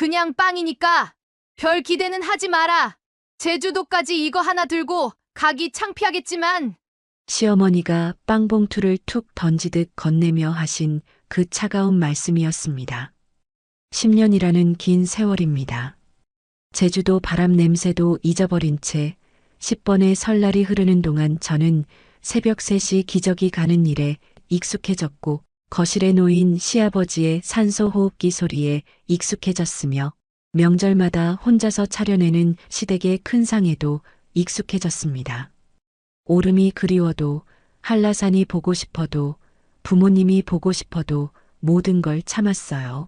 그냥 빵이니까 별 기대는 하지 마라. 제주도까지 이거 하나 들고 가기 창피하겠지만 시어머니가 빵봉투를 툭 던지듯 건네며 하신 그 차가운 말씀이었습니다. 10년이라는 긴 세월입니다. 제주도 바람 냄새도 잊어버린 채 10번의 설날이 흐르는 동안 저는 새벽 3시 기저귀 가는 일에 익숙해졌고 거실에 놓인 시아버지의 산소 호흡기 소리에 익숙해졌으며 명절마다 혼자서 차려내는 시댁의 큰 상에도 익숙해졌습니다. 오름이 그리워도 한라산이 보고 싶어도 부모님이 보고 싶어도 모든 걸 참았어요.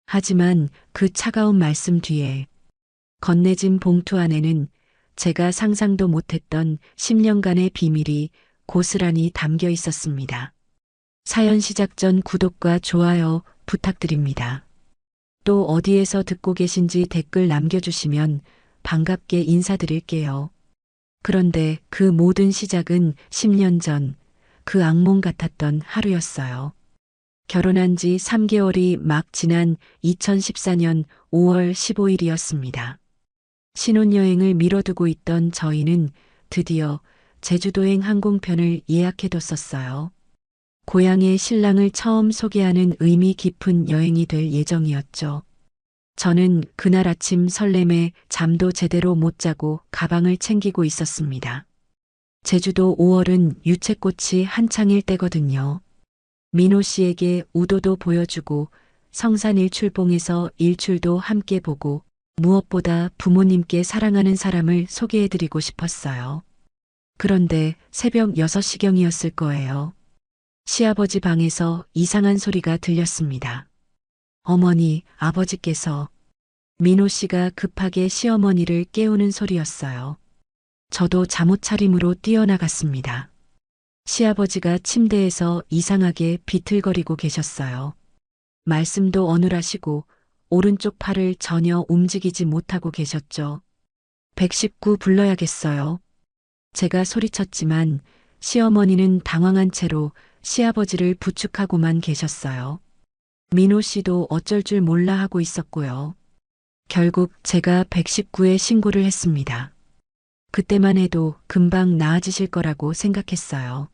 하지만 그 차가운 말씀 뒤에 건네진 봉투 안에는 제가 상상도 못했던 10년간의 비밀이 고스란히 담겨 있었습니다. 사연 시작 전 구독과 좋아요 부탁드립니다. 또 어디에서 듣고 계신지 댓글 남겨주시면 반갑게 인사드릴게요. 그런데 그 모든 시작은 10년 전 그 악몽 같았던 하루였어요. 결혼한 지 3개월이 막 지난 2014년 5월 15일이었습니다. 신혼여행을 미뤄두고 있던 저희는 드디어 제주도행 항공편을 예약해뒀었어요. 고향의 신랑을 처음 소개하는 의미 깊은 여행이 될 예정이었죠. 저는 그날 아침 설렘에 잠도 제대로 못 자고 가방을 챙기고 있었습니다. 제주도 5월은 유채꽃이 한창일 때거든요. 민호 씨에게 우도도 보여주고 성산 일출봉에서 일출도 함께 보고 무엇보다 부모님께 사랑하는 사람을 소개해드리고 싶었어요. 그런데 새벽 6시경이었을 거예요. 시아버지 방에서 이상한 소리가 들렸습니다. 어머니, 아버지께서. 민호 씨가 급하게 시어머니를 깨우는 소리였어요. 저도 잠옷 차림으로 뛰어나갔습니다. 시아버지가 침대에서 이상하게 비틀거리고 계셨어요. 말씀도 어눌하시고 오른쪽 팔을 전혀 움직이지 못하고 계셨죠. 119 불러야겠어요. 제가 소리쳤지만 시어머니는 당황한 채로 시아버지를 부축하고만 계셨어요. 민호 씨도 어쩔 줄 몰라 하고 있었고요. 결국 제가 119에 신고를 했습니다. 그때만 해도 금방 나아지실 거라고 생각했어요.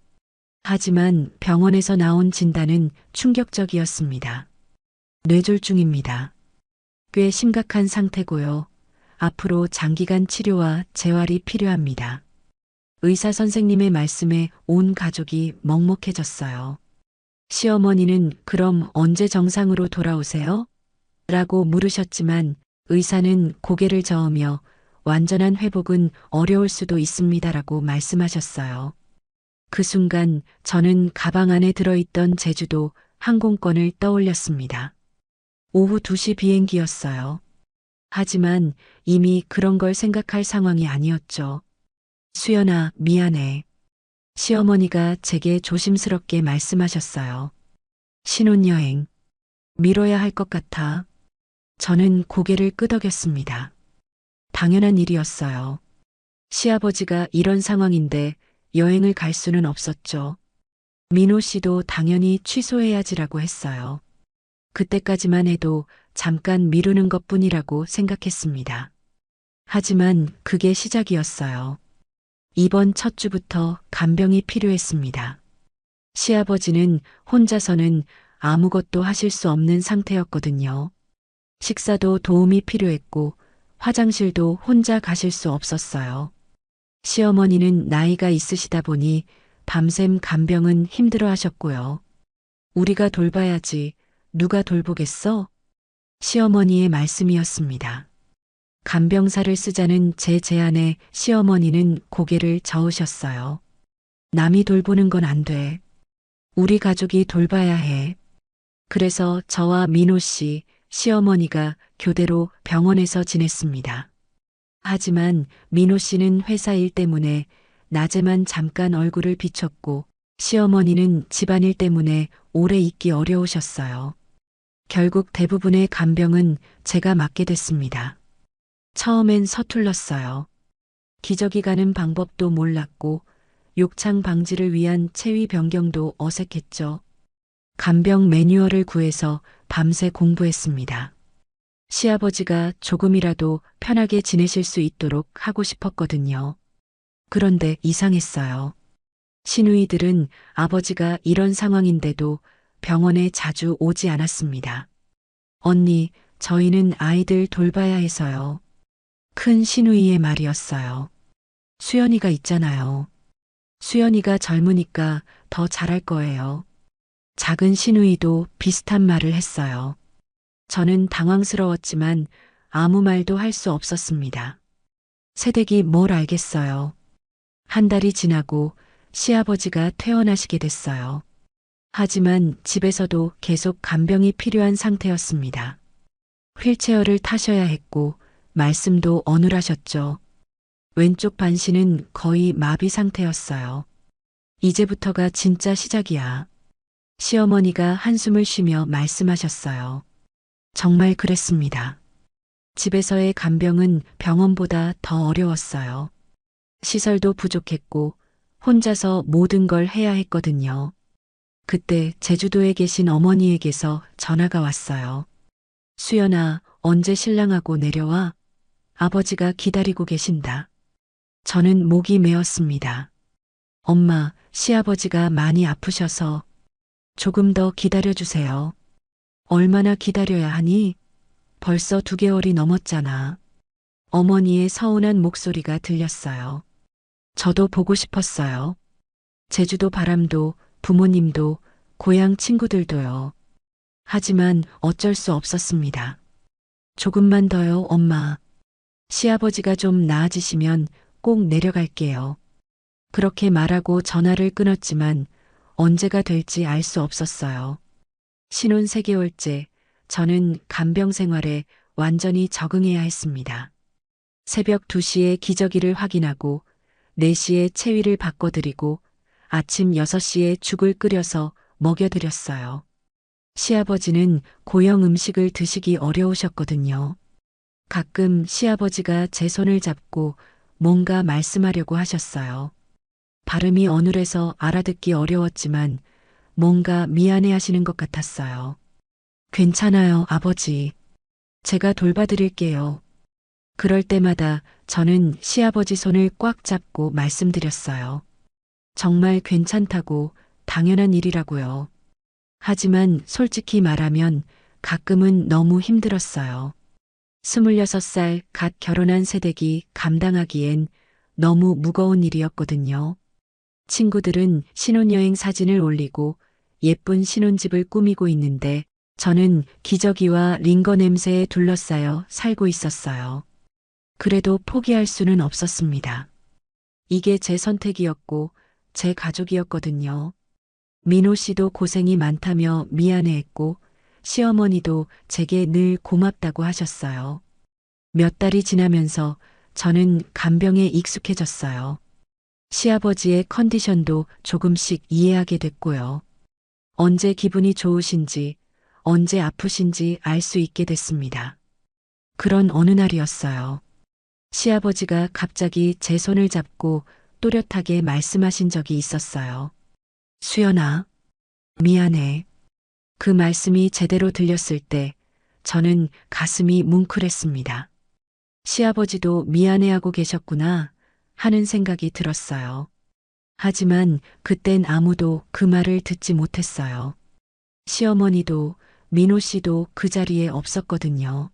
하지만 병원에서 나온 진단은 충격적이었습니다. 뇌졸중입니다. 꽤 심각한 상태고요. 앞으로 장기간 치료와 재활이 필요합니다. 의사 선생님의 말씀에 온 가족이 먹먹해졌어요. 시어머니는 그럼 언제 정상으로 돌아오세요? 라고 물으셨지만 의사는 고개를 저으며 완전한 회복은 어려울 수도 있습니다라고 말씀하셨어요. 그 순간 저는 가방 안에 들어있던 제주도 항공권을 떠올렸습니다. 오후 2시 비행기였어요. 하지만 이미 그런 걸 생각할 상황이 아니었죠. 수연아, 미안해. 시어머니가 제게 조심스럽게 말씀하셨어요. 신혼여행. 미뤄야 할 것 같아. 저는 고개를 끄덕였습니다. 당연한 일이었어요. 시아버지가 이런 상황인데 여행을 갈 수는 없었죠. 민호 씨도 당연히 취소해야지라고 했어요. 그때까지만 해도 잠깐 미루는 것뿐이라고 생각했습니다. 하지만 그게 시작이었어요. 이번 첫 주부터 간병이 필요했습니다. 시아버지는 혼자서는 아무것도 하실 수 없는 상태였거든요. 식사도 도움이 필요했고 화장실도 혼자 가실 수 없었어요. 시어머니는 나이가 있으시다 보니 밤샘 간병은 힘들어 하셨고요. 우리가 돌봐야지 누가 돌보겠어? 시어머니의 말씀이었습니다. 간병사를 쓰자는 제 제안에 시어머니는 고개를 저으셨어요. 남이 돌보는 건 안 돼. 우리 가족이 돌봐야 해. 그래서 저와 민호 씨, 시어머니가 교대로 병원에서 지냈습니다. 하지만 민호 씨는 회사 일 때문에 낮에만 잠깐 얼굴을 비췄고 시어머니는 집안일 때문에 오래 있기 어려우셨어요. 결국 대부분의 간병은 제가 맡게 됐습니다. 처음엔 서툴렀어요. 기저귀 가는 방법도 몰랐고 욕창 방지를 위한 체위 변경도 어색했죠. 간병 매뉴얼을 구해서 밤새 공부했습니다. 시아버지가 조금이라도 편하게 지내실 수 있도록 하고 싶었거든요. 그런데 이상했어요. 시누이들은 아버지가 이런 상황인데도 병원에 자주 오지 않았습니다. 언니, 저희는 아이들 돌봐야 해서요. 큰 시누이의 말이었어요. 수연이가 있잖아요. 수연이가 젊으니까 더 잘할 거예요. 작은 시누이도 비슷한 말을 했어요. 저는 당황스러웠지만 아무 말도 할 수 없었습니다. 새댁이 뭘 알겠어요. 한 달이 지나고 시아버지가 퇴원하시게 됐어요. 하지만 집에서도 계속 간병이 필요한 상태였습니다. 휠체어를 타셔야 했고 말씀도 어눌하셨죠. 왼쪽 반신은 거의 마비 상태였어요. 이제부터가 진짜 시작이야. 시어머니가 한숨을 쉬며 말씀하셨어요. 정말 그랬습니다. 집에서의 간병은 병원보다 더 어려웠어요. 시설도 부족했고 혼자서 모든 걸 해야 했거든요. 그때 제주도에 계신 어머니에게서 전화가 왔어요. 수연아, 언제 신랑하고 내려와? 아버지가 기다리고 계신다. 저는 목이 메었습니다. 엄마, 시아버지가 많이 아프셔서 조금 더 기다려주세요. 얼마나 기다려야 하니? 벌써 2개월이 넘었잖아. 어머니의 서운한 목소리가 들렸어요. 저도 보고 싶었어요. 제주도 바람도 부모님도 고향 친구들도요. 하지만 어쩔 수 없었습니다. 조금만 더요, 엄마. 시아버지가 좀 나아지시면 꼭 내려갈게요. 그렇게 말하고 전화를 끊었지만 언제가 될지 알 수 없었어요. 신혼 3개월째 저는 간병 생활에 완전히 적응해야 했습니다. 새벽 2시에 기저귀를 확인하고 4시에 체위를 바꿔드리고 아침 6시에 죽을 끓여서 먹여드렸어요. 시아버지는 고형 음식을 드시기 어려우셨거든요. 가끔 시아버지가 제 손을 잡고 뭔가 말씀하려고 하셨어요. 발음이 어눌해서 알아듣기 어려웠지만 뭔가 미안해 하시는 것 같았어요. 괜찮아요, 아버지. 제가 돌봐드릴게요. 그럴 때마다 저는 시아버지 손을 꽉 잡고 말씀드렸어요. 정말 괜찮다고, 당연한 일이라고요. 하지만 솔직히 말하면 가끔은 너무 힘들었어요. 26살 갓 결혼한 새댁이 감당하기엔 너무 무거운 일이었거든요. 친구들은 신혼여행 사진을 올리고 예쁜 신혼집을 꾸미고 있는데 저는 기저귀와 링거 냄새에 둘러싸여 살고 있었어요. 그래도 포기할 수는 없었습니다. 이게 제 선택이었고 제 가족이었거든요. 민호 씨도 고생이 많다며 미안해했고 시어머니도 제게 늘 고맙다고 하셨어요. 몇 달이 지나면서 저는 간병에 익숙해졌어요. 시아버지의 컨디션도 조금씩 이해하게 됐고요. 언제 기분이 좋으신지, 언제 아프신지 알 수 있게 됐습니다. 그런 어느 날이었어요. 시아버지가 갑자기 제 손을 잡고 또렷하게 말씀하신 적이 있었어요. 수연아, 미안해. 그 말씀이 제대로 들렸을 때 저는 가슴이 뭉클했습니다. 시아버지도 미안해하고 계셨구나 하는 생각이 들었어요. 하지만 그땐 아무도 그 말을 듣지 못했어요. 시어머니도 민호 씨도 그 자리에 없었거든요.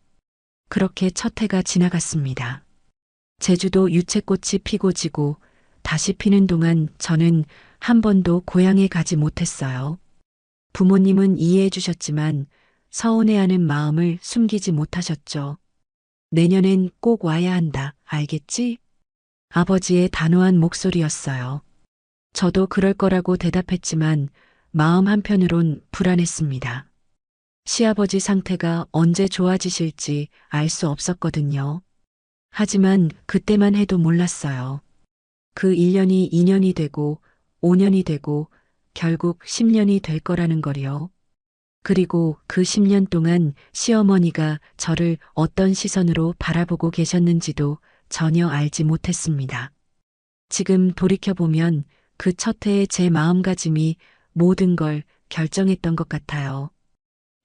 그렇게 첫 해가 지나갔습니다. 제주도 유채꽃이 피고 지고 다시 피는 동안 저는 한 번도 고향에 가지 못했어요. 부모님은 이해해 주셨지만 서운해하는 마음을 숨기지 못하셨죠. 내년엔 꼭 와야 한다, 알겠지? 아버지의 단호한 목소리였어요. 저도 그럴 거라고 대답했지만 마음 한편으론 불안했습니다. 시아버지 상태가 언제 좋아지실지 알 수 없었거든요. 하지만 그때만 해도 몰랐어요. 그 1년이 2년이 되고 5년이 되고 결국 10년이 될 거라는 거리요. 그리고 그 10년 동안 시어머니가 저를 어떤 시선으로 바라보고 계셨는지도 전혀 알지 못했습니다. 지금 돌이켜보면 그 첫 해의 제 마음가짐이 모든 걸 결정했던 것 같아요.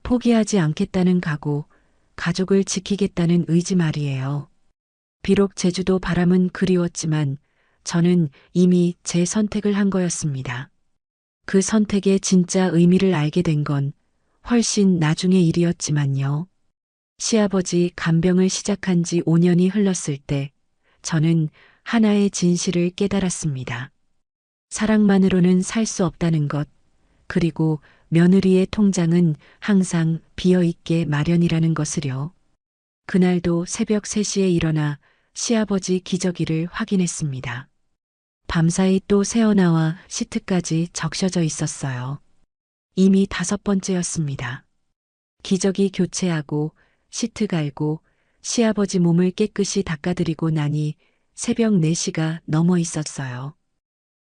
포기하지 않겠다는 각오, 가족을 지키겠다는 의지 말이에요. 비록 제주도 바람은 그리웠지만 저는 이미 제 선택을 한 거였습니다. 그 선택의 진짜 의미를 알게 된 건 훨씬 나중의 일이었지만요. 시아버지 간병을 시작한 지 5년이 흘렀을 때 저는 하나의 진실을 깨달았습니다. 사랑만으로는 살 수 없다는 것, 그리고 며느리의 통장은 항상 비어있게 마련이라는 것을요. 그날도 새벽 3시에 일어나 시아버지 기저귀를 확인했습니다. 밤사이 또 새어나와 시트까지 적셔져 있었어요. 이미 5번째였습니다. 기저귀 교체하고 시트 갈고 시아버지 몸을 깨끗이 닦아드리고 나니 새벽 4시가 넘어 있었어요.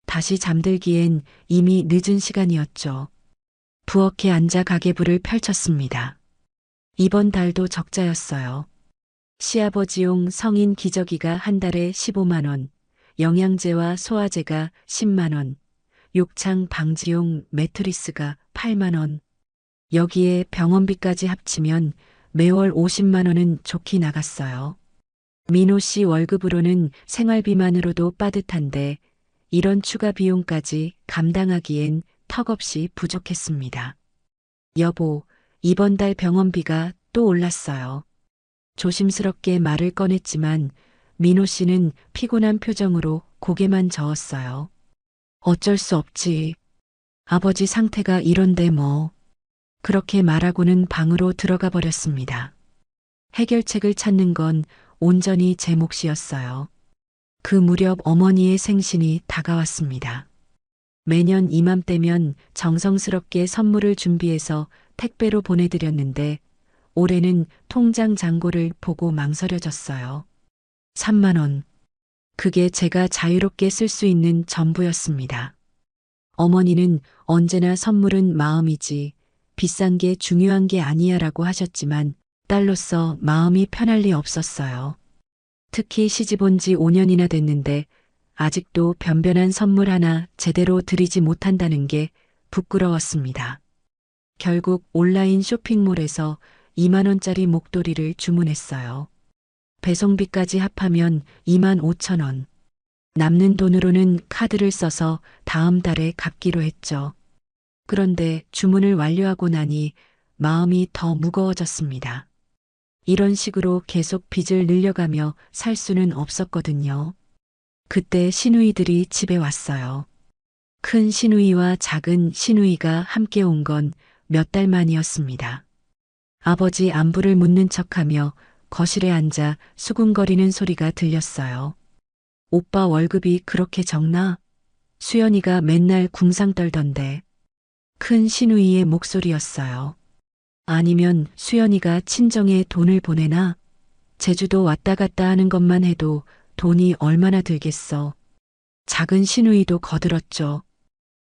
다시 잠들기엔 이미 늦은 시간이었죠. 부엌에 앉아 가계부를 펼쳤습니다. 이번 달도 적자였어요. 시아버지용 성인 기저귀가 한 달에 15만 원, 영양제와 소화제가 10만 원, 욕창 방지용 매트리스가 8만 원. 여기에 병원비까지 합치면 매월 50만 원은 좋게 나갔어요. 민호 씨 월급으로는 생활비만으로도 빠듯한데 이런 추가 비용까지 감당하기엔 턱없이 부족했습니다. 여보, 이번 달 병원비가 또 올랐어요. 조심스럽게 말을 꺼냈지만 민호 씨는 피곤한 표정으로 고개만 저었어요. 어쩔 수 없지. 아버지 상태가 이런데 뭐. 그렇게 말하고는 방으로 들어가 버렸습니다. 해결책을 찾는 건 온전히 제 몫이었어요. 그 무렵 어머니의 생신이 다가왔습니다. 매년 이맘때면 정성스럽게 선물을 준비해서 택배로 보내드렸는데 올해는 통장 잔고를 보고 망설여졌어요. 3만 원. 그게 제가 자유롭게 쓸 수 있는 전부였습니다. 어머니는 언제나 선물은 마음이지 비싼 게 중요한 게 아니야라고 하셨지만 딸로서 마음이 편할 리 없었어요. 특히 시집 온 지 5년이나 됐는데 아직도 변변한 선물 하나 제대로 드리지 못한다는 게 부끄러웠습니다. 결국 온라인 쇼핑몰에서 2만 원짜리 목도리를 주문했어요. 배송비까지 합하면 2만 5천 원. 남는 돈으로는 카드를 써서 다음 달에 갚기로 했죠. 그런데 주문을 완료하고 나니 마음이 더 무거워졌습니다. 이런 식으로 계속 빚을 늘려가며 살 수는 없었거든요. 그때 시누이들이 집에 왔어요. 큰 시누이와 작은 시누이가 함께 온 건 몇 달 만이었습니다. 아버지 안부를 묻는 척하며 거실에 앉아 수군거리는 소리가 들렸어요. 오빠 월급이 그렇게 적나? 수연이가 맨날 궁상 떨던데. 큰 시누이의 목소리였어요. 아니면 수연이가 친정에 돈을 보내나? 제주도 왔다 갔다 하는 것만 해도 돈이 얼마나 들겠어. 작은 시누이도 거들었죠.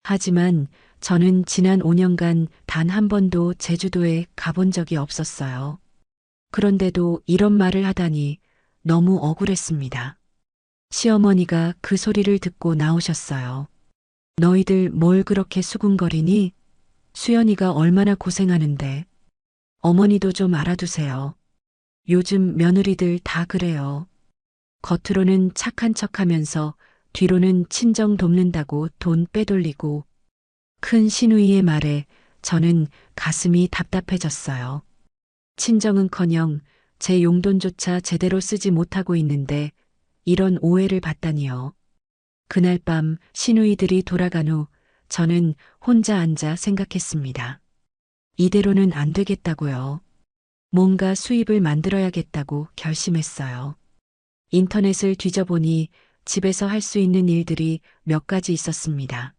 하지만 저는 지난 5년간 단 한 번도 제주도에 가본 적이 없었어요. 그런데도 이런 말을 하다니 너무 억울했습니다. 시어머니가 그 소리를 듣고 나오셨어요. 너희들 뭘 그렇게 수군거리니? 수연이가 얼마나 고생하는데. 어머니도 좀 알아두세요. 요즘 며느리들 다 그래요. 겉으로는 착한 척하면서 뒤로는 친정 돕는다고 돈 빼돌리고. 큰 시누이의 말에 저는 가슴이 답답해졌어요. 친정은커녕 제 용돈조차 제대로 쓰지 못하고 있는데 이런 오해를 받다니요. 그날 밤 시누이들이 돌아간 후 저는 혼자 앉아 생각했습니다. 이대로는 안 되겠다고요. 뭔가 수입을 만들어야겠다고 결심했어요. 인터넷을 뒤져보니 집에서 할 수 있는 일들이 몇 가지 있었습니다.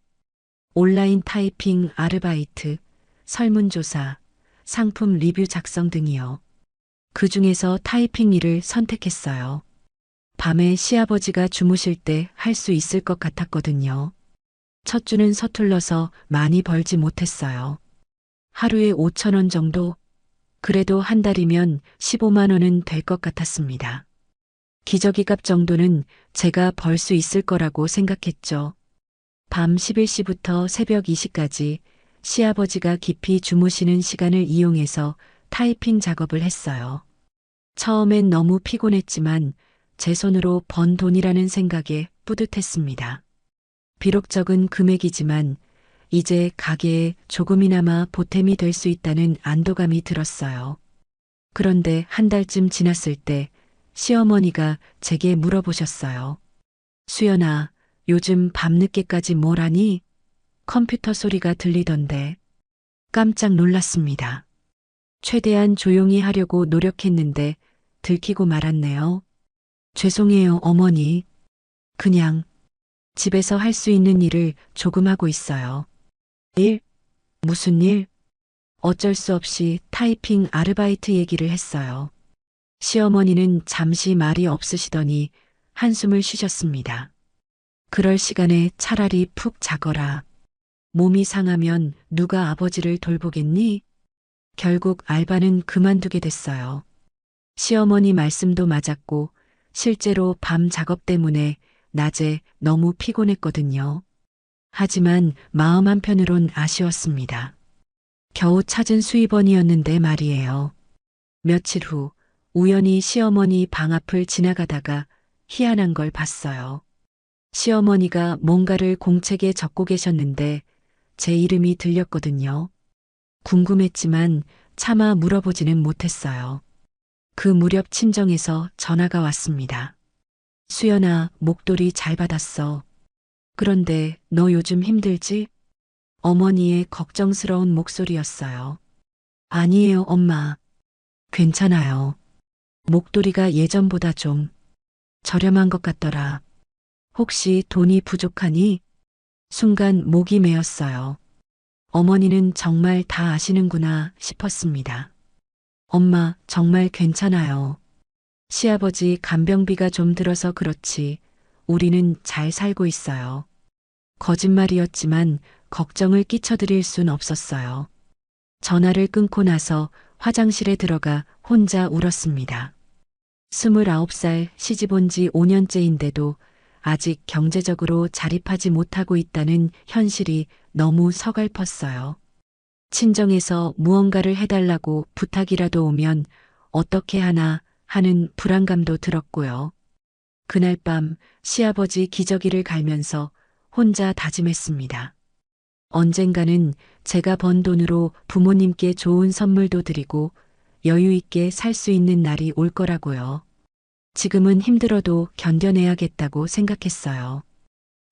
온라인 타이핑 아르바이트, 설문조사, 상품 리뷰 작성 등이요. 그 중에서 타이핑 일을 선택했어요. 밤에 시아버지가 주무실 때 할 수 있을 것 같았거든요. 첫 주는 서툴러서 많이 벌지 못했어요. 하루에 5천 원 정도? 그래도 한 달이면 15만 원은 될 것 같았습니다. 기저귀 값 정도는 제가 벌 수 있을 거라고 생각했죠. 밤 11시부터 새벽 2시까지 시아버지가 깊이 주무시는 시간을 이용해서 타이핑 작업을 했어요. 처음엔 너무 피곤했지만 제 손으로 번 돈이라는 생각에 뿌듯했습니다. 비록 적은 금액이지만 이제 가게에 조금이나마 보탬이 될 수 있다는 안도감이 들었어요. 그런데 한 달쯤 지났을 때 시어머니가 제게 물어보셨어요. 수연아, 요즘 밤늦게까지 뭘 하니? 컴퓨터 소리가 들리던데. 깜짝 놀랐습니다. 최대한 조용히 하려고 노력했는데 들키고 말았네요. 죄송해요, 어머니. 그냥 집에서 할 수 있는 일을 조금 하고 있어요. 일? 무슨 일? 어쩔 수 없이 타이핑 아르바이트 얘기를 했어요. 시어머니는 잠시 말이 없으시더니 한숨을 쉬셨습니다. 그럴 시간에 차라리 푹 자거라. 몸이 상하면 누가 아버지를 돌보겠니? 결국 알바는 그만두게 됐어요. 시어머니 말씀도 맞았고 실제로 밤 작업 때문에 낮에 너무 피곤했거든요. 하지만 마음 한편으론 아쉬웠습니다. 겨우 찾은 수입원이었는데 말이에요. 며칠 후 우연히 시어머니 방 앞을 지나가다가 희한한 걸 봤어요. 시어머니가 뭔가를 공책에 적고 계셨는데 제 이름이 들렸거든요. 궁금했지만 차마 물어보지는 못했어요. 그 무렵 친정에서 전화가 왔습니다. 수연아, 목도리 잘 받았어. 그런데 너 요즘 힘들지? 어머니의 걱정스러운 목소리였어요. 아니에요, 엄마. 괜찮아요. 목도리가 예전보다 좀 저렴한 것 같더라. 혹시 돈이 부족하니? 순간 목이 메었어요. 어머니는 정말 다 아시는구나 싶었습니다. 엄마, 정말 괜찮아요. 시아버지 간병비가 좀 들어서 그렇지 우리는 잘 살고 있어요. 거짓말이었지만 걱정을 끼쳐드릴 순 없었어요. 전화를 끊고 나서 화장실에 들어가 혼자 울었습니다. 29살 시집 온 지 5년째인데도 아직 경제적으로 자립하지 못하고 있다는 현실이 너무 서글펐어요. 친정에서 무언가를 해달라고 부탁이라도 오면 어떻게 하나 하는 불안감도 들었고요. 그날 밤 시아버지 기저귀를 갈면서 혼자 다짐했습니다. 언젠가는 제가 번 돈으로 부모님께 좋은 선물도 드리고 여유 있게 살 수 있는 날이 올 거라고요. 지금은 힘들어도 견뎌내야겠다고 생각했어요.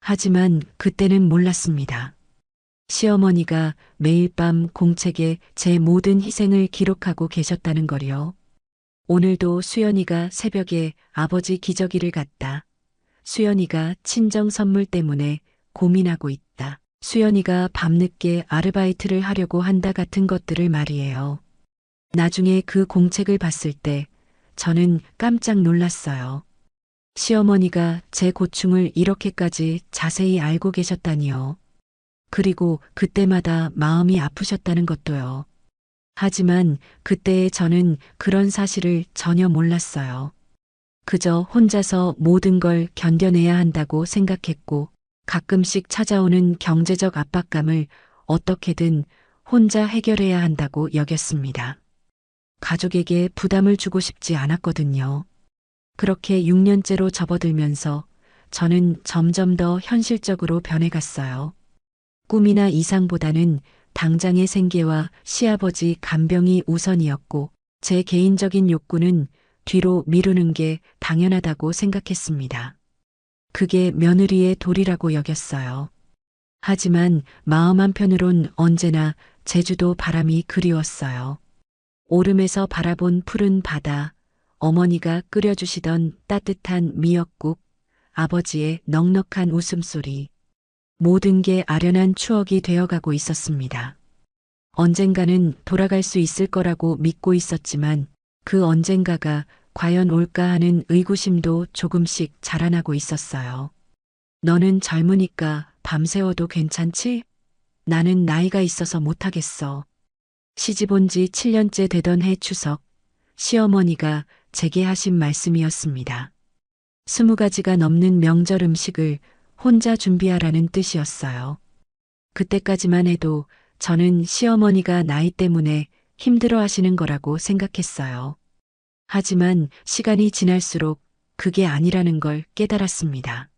하지만 그때는 몰랐습니다. 시어머니가 매일 밤 공책에 제 모든 희생을 기록하고 계셨다는 걸요. 오늘도 수연이가 새벽에 아버지 기저귀를 갔다. 수연이가 친정 선물 때문에 고민하고 있다. 수연이가 밤늦게 아르바이트를 하려고 한다 같은 것들을 말이에요. 나중에 그 공책을 봤을 때 저는 깜짝 놀랐어요. 시어머니가 제 고충을 이렇게까지 자세히 알고 계셨다니요. 그리고 그때마다 마음이 아프셨다는 것도요. 하지만 그때의 저는 그런 사실을 전혀 몰랐어요. 그저 혼자서 모든 걸 견뎌내야 한다고 생각했고 가끔씩 찾아오는 경제적 압박감을 어떻게든 혼자 해결해야 한다고 여겼습니다. 가족에게 부담을 주고 싶지 않았거든요. 그렇게 6년째로 접어들면서 저는 점점 더 현실적으로 변해갔어요. 꿈이나 이상보다는 당장의 생계와 시아버지 간병이 우선이었고 제 개인적인 욕구는 뒤로 미루는 게 당연하다고 생각했습니다. 그게 며느리의 도리라고 여겼어요. 하지만 마음 한편으론 언제나 제주도 바람이 그리웠어요. 오름에서 바라본 푸른 바다, 어머니가 끓여주시던 따뜻한 미역국, 아버지의 넉넉한 웃음소리. 모든 게 아련한 추억이 되어가고 있었습니다. 언젠가는 돌아갈 수 있을 거라고 믿고 있었지만 그 언젠가가 과연 올까 하는 의구심도 조금씩 자라나고 있었어요. 너는 젊으니까 밤새워도 괜찮지? 나는 나이가 있어서 못하겠어. 시집 온 지 7년째 되던 해 추석, 시어머니가 제게 하신 말씀이었습니다. 20가지가 넘는 명절 음식을 혼자 준비하라는 뜻이었어요. 그때까지만 해도 저는 시어머니가 나이 때문에 힘들어 하시는 거라고 생각했어요. 하지만 시간이 지날수록 그게 아니라는 걸 깨달았습니다.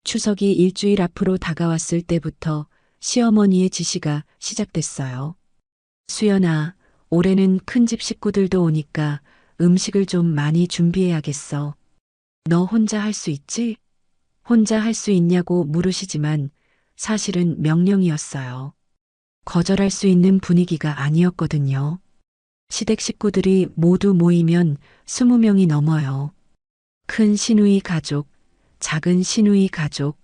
추석이 일주일 앞으로 다가왔을 때부터 시어머니의 지시가 시작됐어요. 수연아, 올해는 큰집 식구들도 오니까 음식을 좀 많이 준비해야겠어. 너 혼자 할 수 있지? 혼자 할 수 있냐고 물으시지만 사실은 명령이었어요. 거절할 수 있는 분위기가 아니었거든요. 시댁 식구들이 모두 모이면 20명이 넘어요. 큰 시누이 가족, 작은 시누이 가족,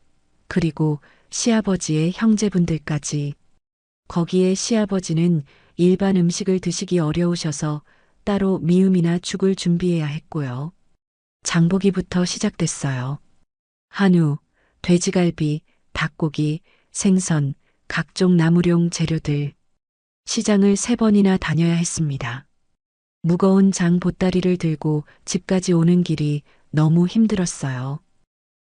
그리고 시아버지의 형제분들까지. 거기에 시아버지는 일반 음식을 드시기 어려우셔서 따로 미음이나 죽을 준비해야 했고요. 장보기부터 시작됐어요. 한우, 돼지갈비, 닭고기, 생선, 각종 나물용 재료들. 시장을 3번이나 다녀야 했습니다. 무거운 장 보따리를 들고 집까지 오는 길이 너무 힘들었어요.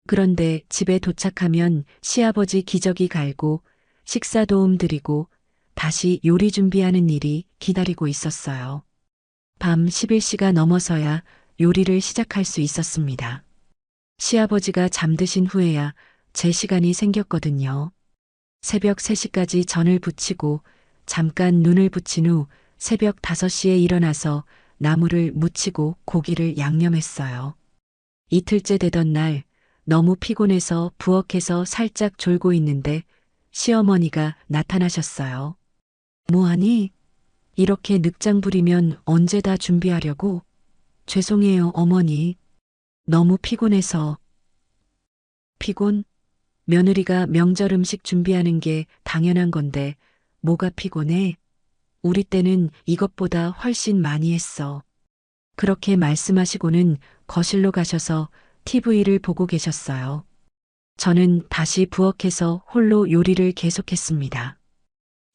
그런데 집에 도착하면 시아버지 기저귀 갈고 식사 도움 드리고 다시 요리 준비하는 일이 기다리고 있었어요. 밤 11시가 넘어서야 요리를 시작할 수 있었습니다. 시아버지가 잠드신 후에야 제 시간이 생겼거든요. 새벽 3시까지 전을 부치고 잠깐 눈을 붙인 후 새벽 5시에 일어나서 나물을 무치고 고기를 양념했어요. 이틀째 되던 날 너무 피곤해서 부엌에서 살짝 졸고 있는데 시어머니가 나타나셨어요. 뭐하니? 이렇게 늑장 부리면 언제 다 준비하려고? 죄송해요, 어머니. 너무 피곤해서. 피곤? 며느리가 명절 음식 준비하는 게 당연한 건데 뭐가 피곤해? 우리 때는 이것보다 훨씬 많이 했어. 그렇게 말씀하시고는 거실로 가셔서 TV를 보고 계셨어요. 저는 다시 부엌에서 홀로 요리를 계속했습니다.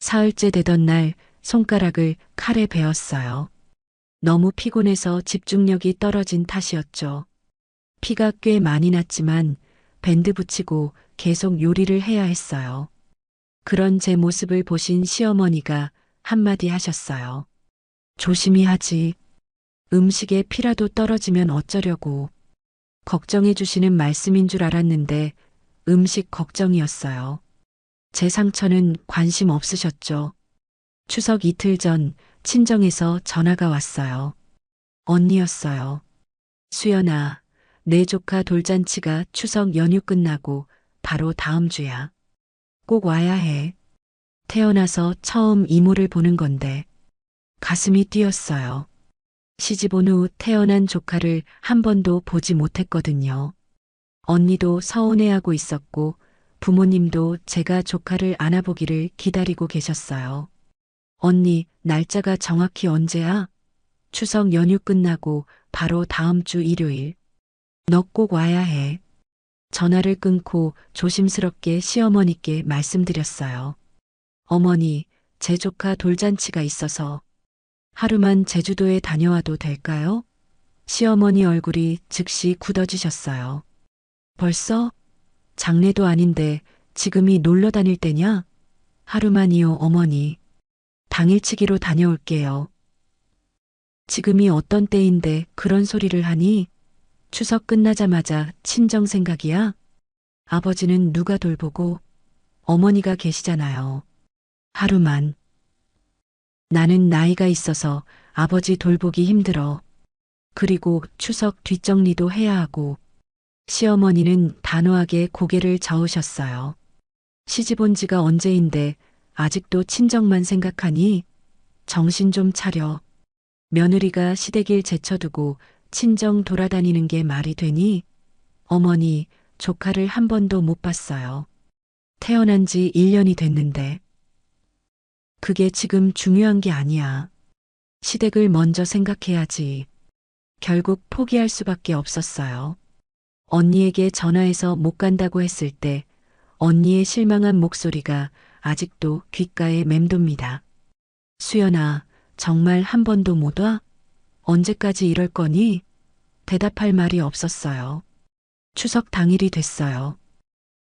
사흘째 되던 날 손가락을 칼에 베었어요. 너무 피곤해서 집중력이 떨어진 탓이었죠. 피가 꽤 많이 났지만 밴드 붙이고 계속 요리를 해야 했어요. 그런 제 모습을 보신 시어머니가 한마디 하셨어요. 조심히 하지. 음식에 피라도 떨어지면 어쩌려고. 걱정해 주시는 말씀인 줄 알았는데 음식 걱정이었어요. 제 상처는 관심 없으셨죠. 추석 이틀 전 친정에서 전화가 왔어요. 언니였어요. 수연아, 내 조카 돌잔치가 추석 연휴 끝나고 바로 다음 주야. 꼭 와야 해. 태어나서 처음 이모를 보는 건데 가슴이 뛰었어요. 시집 온 후 태어난 조카를 한 번도 보지 못했거든요. 언니도 서운해하고 있었고 부모님도 제가 조카를 안아보기를 기다리고 계셨어요. 언니, 날짜가 정확히 언제야? 추석 연휴 끝나고 바로 다음 주 일요일. 너 꼭 와야 해. 전화를 끊고 조심스럽게 시어머니께 말씀드렸어요. 어머니, 제 조카 돌잔치가 있어서 하루만 제주도에 다녀와도 될까요? 시어머니 얼굴이 즉시 굳어지셨어요. 벌써? 장례도 아닌데 지금이 놀러 다닐 때냐? 하루만이요, 어머니. 당일치기로 다녀올게요. 지금이 어떤 때인데 그런 소리를 하니? 추석 끝나자마자 친정 생각이야? 아버지는 누가 돌보고? 어머니가 계시잖아요. 하루만. 나는 나이가 있어서 아버지 돌보기 힘들어. 그리고 추석 뒷정리도 해야 하고. 시어머니는 단호하게 고개를 저으셨어요. 시집 온 지가 언제인데 아직도 친정만 생각하니? 정신 좀 차려. 며느리가 시댁일 제쳐두고 친정 돌아다니는 게 말이 되니? 어머니, 조카를 한 번도 못 봤어요. 태어난 지 1년이 됐는데. 그게 지금 중요한 게 아니야. 시댁을 먼저 생각해야지. 결국 포기할 수밖에 없었어요. 언니에게 전화해서 못 간다고 했을 때 언니의 실망한 목소리가 아직도 귓가에 맴돕니다. 수연아, 정말 한 번도 못 와? 언제까지 이럴 거니? 대답할 말이 없었어요. 추석 당일이 됐어요.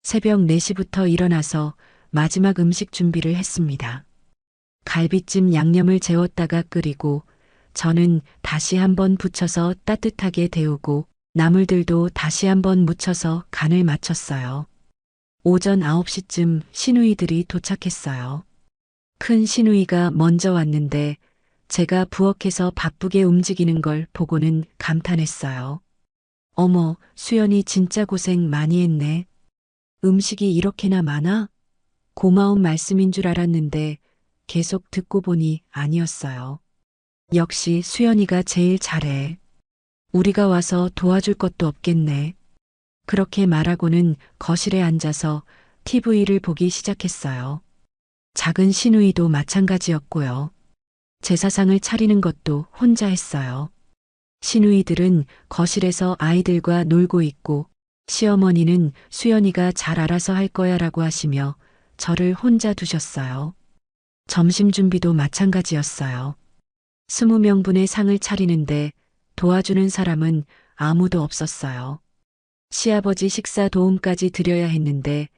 새벽 4시부터 일어나서 마지막 음식 준비를 했습니다. 갈비찜 양념을 재웠다가 끓이고 저는 다시 한번 부쳐서 따뜻하게 데우고 나물들도 다시 한번 묻혀서 간을 맞췄어요. 오전 9시쯤 시누이들이 도착했어요. 큰 시누이가 먼저 왔는데 제가 부엌에서 바쁘게 움직이는 걸 보고는 감탄했어요. 어머, 수연이 진짜 고생 많이 했네. 음식이 이렇게나 많아? 고마운 말씀인 줄 알았는데 계속 듣고 보니 아니었어요. 역시 수연이가 제일 잘해. 우리가 와서 도와줄 것도 없겠네. 그렇게 말하고는 거실에 앉아서 TV를 보기 시작했어요. 작은 시누이도 마찬가지였고요. 제사상을 차리는 것도 혼자 했어요. 시누이들은 거실에서 아이들과 놀고 있고 시어머니는 수연이가 잘 알아서 할 거야 라고 하시며 저를 혼자 두셨어요. 점심 준비도 마찬가지였어요. 20명분의 상을 차리는데 도와주는 사람은 아무도 없었어요. 시아버지 식사 도움까지 드려야 했는데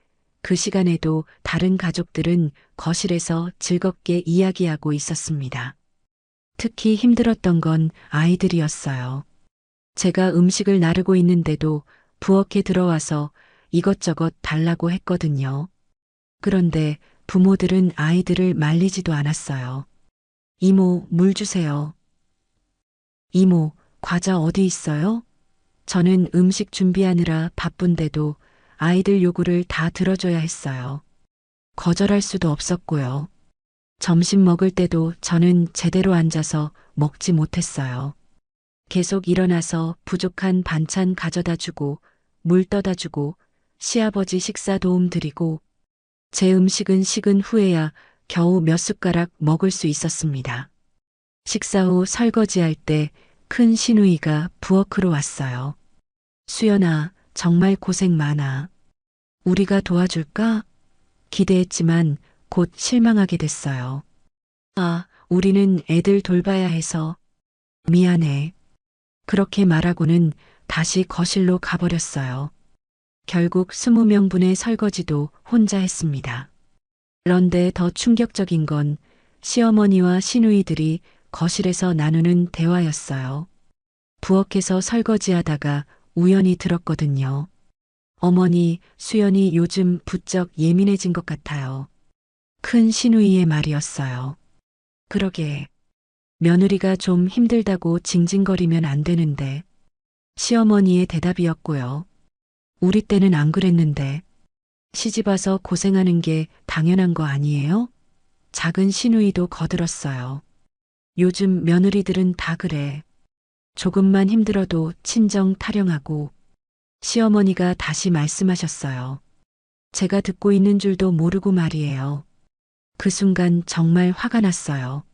그 시간에도 다른 가족들은 거실에서 즐겁게 이야기하고 있었습니다. 특히 힘들었던 건 아이들이었어요. 제가 음식을 나르고 있는데도 부엌에 들어와서 이것저것 달라고 했거든요. 그런데 부모들은 아이들을 말리지도 않았어요. 이모, 물 주세요. 이모, 과자 어디 있어요? 저는 음식 준비하느라 바쁜데도 아이들 요구를 다 들어줘야 했어요. 거절할 수도 없었고요. 점심 먹을 때도 저는 제대로 앉아서 먹지 못했어요. 계속 일어나서 부족한 반찬 가져다 주고, 물 떠다 주고, 시아버지 식사 도움 드리고, 제 음식은 식은 후에야 겨우 몇 숟가락 먹을 수 있었습니다. 식사 후 설거지할 때 큰 시누이가 부엌으로 왔어요. 수연아, 정말 고생 많아. 우리가 도와줄까? 기대했지만 곧 실망하게 됐어요. 아, 우리는 애들 돌봐야 해서 미안해. 그렇게 말하고는 다시 거실로 가버렸어요. 결국 20명분의 설거지도 혼자 했습니다. 그런데 더 충격적인 건 시어머니와 시누이들이 거실에서 나누는 대화였어요. 부엌에서 설거지하다가 우연히 들었거든요. 어머니, 수연이 요즘 부쩍 예민해진 것 같아요. 큰 시누이의 말이었어요. 그러게. 며느리가 좀 힘들다고 징징거리면 안 되는데. 시어머니의 대답이었고요. 우리 때는 안 그랬는데. 시집 와서 고생하는 게 당연한 거 아니에요? 작은 시누이도 거들었어요. 요즘 며느리들은 다 그래. 조금만 힘들어도 친정 타령하고. 시어머니가 다시 말씀하셨어요. 제가 듣고 있는 줄도 모르고 말이에요. 그 순간 정말 화가 났어요.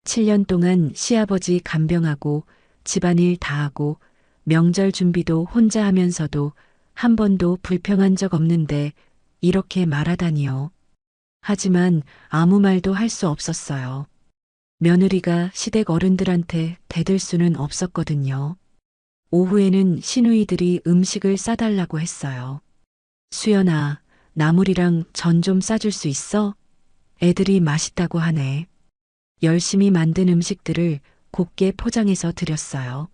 7년 동안 시아버지 간병하고 집안일 다 하고 명절 준비도 혼자 하면서도 한 번도 불평한 적 없는데 이렇게 말하다니요. 하지만 아무 말도 할 수 없었어요. 며느리가 시댁 어른들한테 대들 수는 없었거든요. 오후에는 시누이들이 음식을 싸달라고 했어요. 수연아, 나물이랑 전 좀 싸줄 수 있어? 애들이 맛있다고 하네. 열심히 만든 음식들을 곱게 포장해서 드렸어요.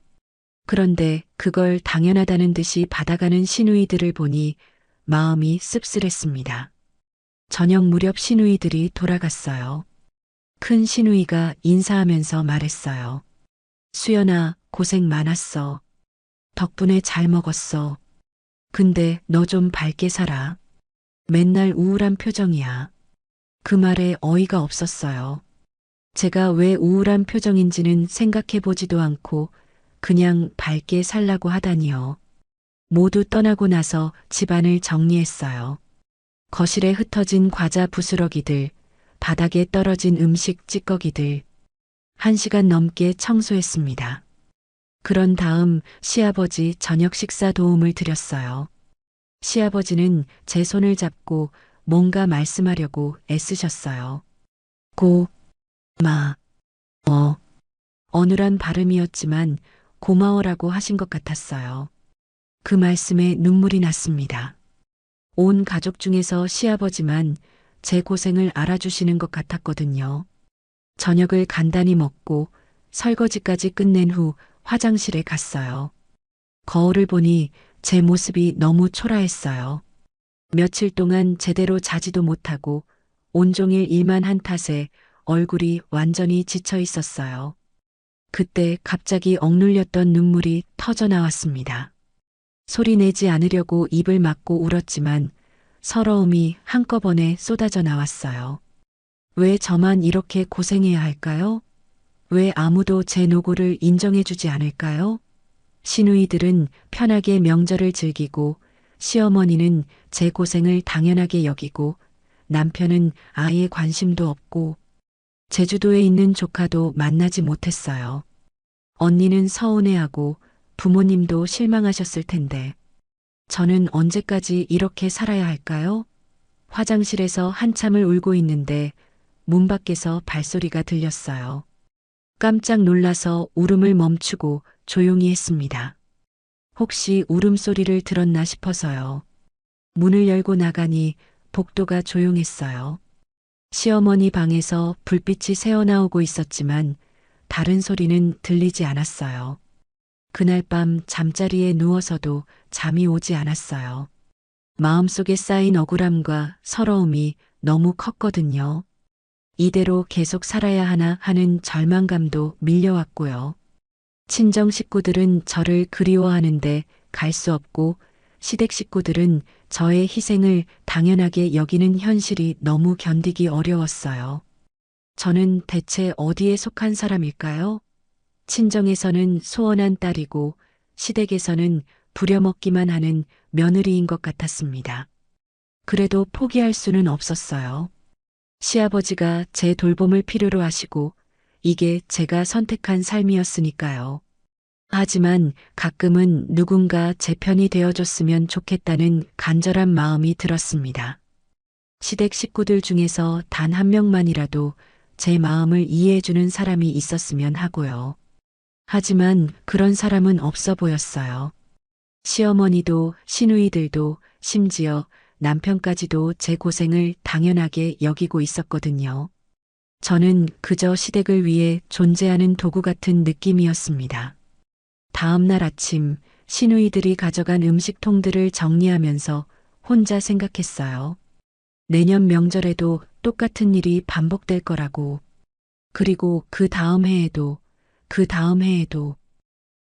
그런데 그걸 당연하다는 듯이 받아가는 시누이들을 보니 마음이 씁쓸했습니다. 저녁 무렵 시누이들이 돌아갔어요. 큰 시누이가 인사하면서 말했어요. 수연아, 고생 많았어. 덕분에 잘 먹었어. 근데 너 좀 밝게 살아. 맨날 우울한 표정이야. 그 말에 어이가 없었어요. 제가 왜 우울한 표정인지는 생각해 보지도 않고 그냥 밝게 살라고 하다니요. 모두 떠나고 나서 집안을 정리했어요. 거실에 흩어진 과자 부스러기들, 바닥에 떨어진 음식 찌꺼기들. 1시간 넘게 청소했습니다. 그런 다음 시아버지 저녁 식사 도움을 드렸어요. 시아버지는 제 손을 잡고 뭔가 말씀하려고 애쓰셨어요. 어눌한 발음이었지만 고마워라고 하신 것 같았어요. 그 말씀에 눈물이 났습니다. 온 가족 중에서 시아버지만 제 고생을 알아주시는 것 같았거든요. 저녁을 간단히 먹고 설거지까지 끝낸 후 화장실에 갔어요. 거울을 보니 제 모습이 너무 초라했어요. 며칠 동안 제대로 자지도 못하고 온종일 일만 한 탓에 얼굴이 완전히 지쳐 있었어요. 그때 갑자기 억눌렸던 눈물이 터져 나왔습니다. 소리 내지 않으려고 입을 막고 울었지만 서러움이 한꺼번에 쏟아져 나왔어요. 왜 저만 이렇게 고생해야 할까요? 왜 아무도 제 노고를 인정해주지 않을까요? 시누이들은 편하게 명절을 즐기고 시어머니는 제 고생을 당연하게 여기고 남편은 아예 관심도 없고 제주도에 있는 조카도 만나지 못했어요. 언니는 서운해하고 부모님도 실망하셨을 텐데 저는 언제까지 이렇게 살아야 할까요? 화장실에서 한참을 울고 있는데 문 밖에서 발소리가 들렸어요. 깜짝 놀라서 울음을 멈추고 조용히 했습니다. 혹시 울음소리를 들었나 싶어서요. 문을 열고 나가니 복도가 조용했어요. 시어머니 방에서 불빛이 새어나오고 있었지만 다른 소리는 들리지 않았어요. 그날 밤 잠자리에 누워서도 잠이 오지 않았어요. 마음속에 쌓인 억울함과 서러움이 너무 컸거든요. 이대로 계속 살아야 하나 하는 절망감도 밀려왔고요. 친정 식구들은 저를 그리워하는데 갈 수 없고 시댁 식구들은 저의 희생을 당연하게 여기는 현실이 너무 견디기 어려웠어요. 저는 대체 어디에 속한 사람일까요? 친정에서는 소원한 딸이고 시댁에서는 부려먹기만 하는 며느리인 것 같았습니다. 그래도 포기할 수는 없었어요. 시아버지가 제 돌봄을 필요로 하시고 이게 제가 선택한 삶이었으니까요. 하지만 가끔은 누군가 제 편이 되어줬으면 좋겠다는 간절한 마음이 들었습니다. 시댁 식구들 중에서 단 한 명만이라도 제 마음을 이해해주는 사람이 있었으면 하고요. 하지만 그런 사람은 없어 보였어요. 시어머니도 시누이들도 심지어 남편까지도 제 고생을 당연하게 여기고 있었거든요. 저는 그저 시댁을 위해 존재하는 도구 같은 느낌이었습니다. 다음 날 아침 시누이들이 가져간 음식통들을 정리하면서 혼자 생각했어요. 내년 명절에도 똑같은 일이 반복될 거라고. 그리고 그 다음 해에도, 그 다음 해에도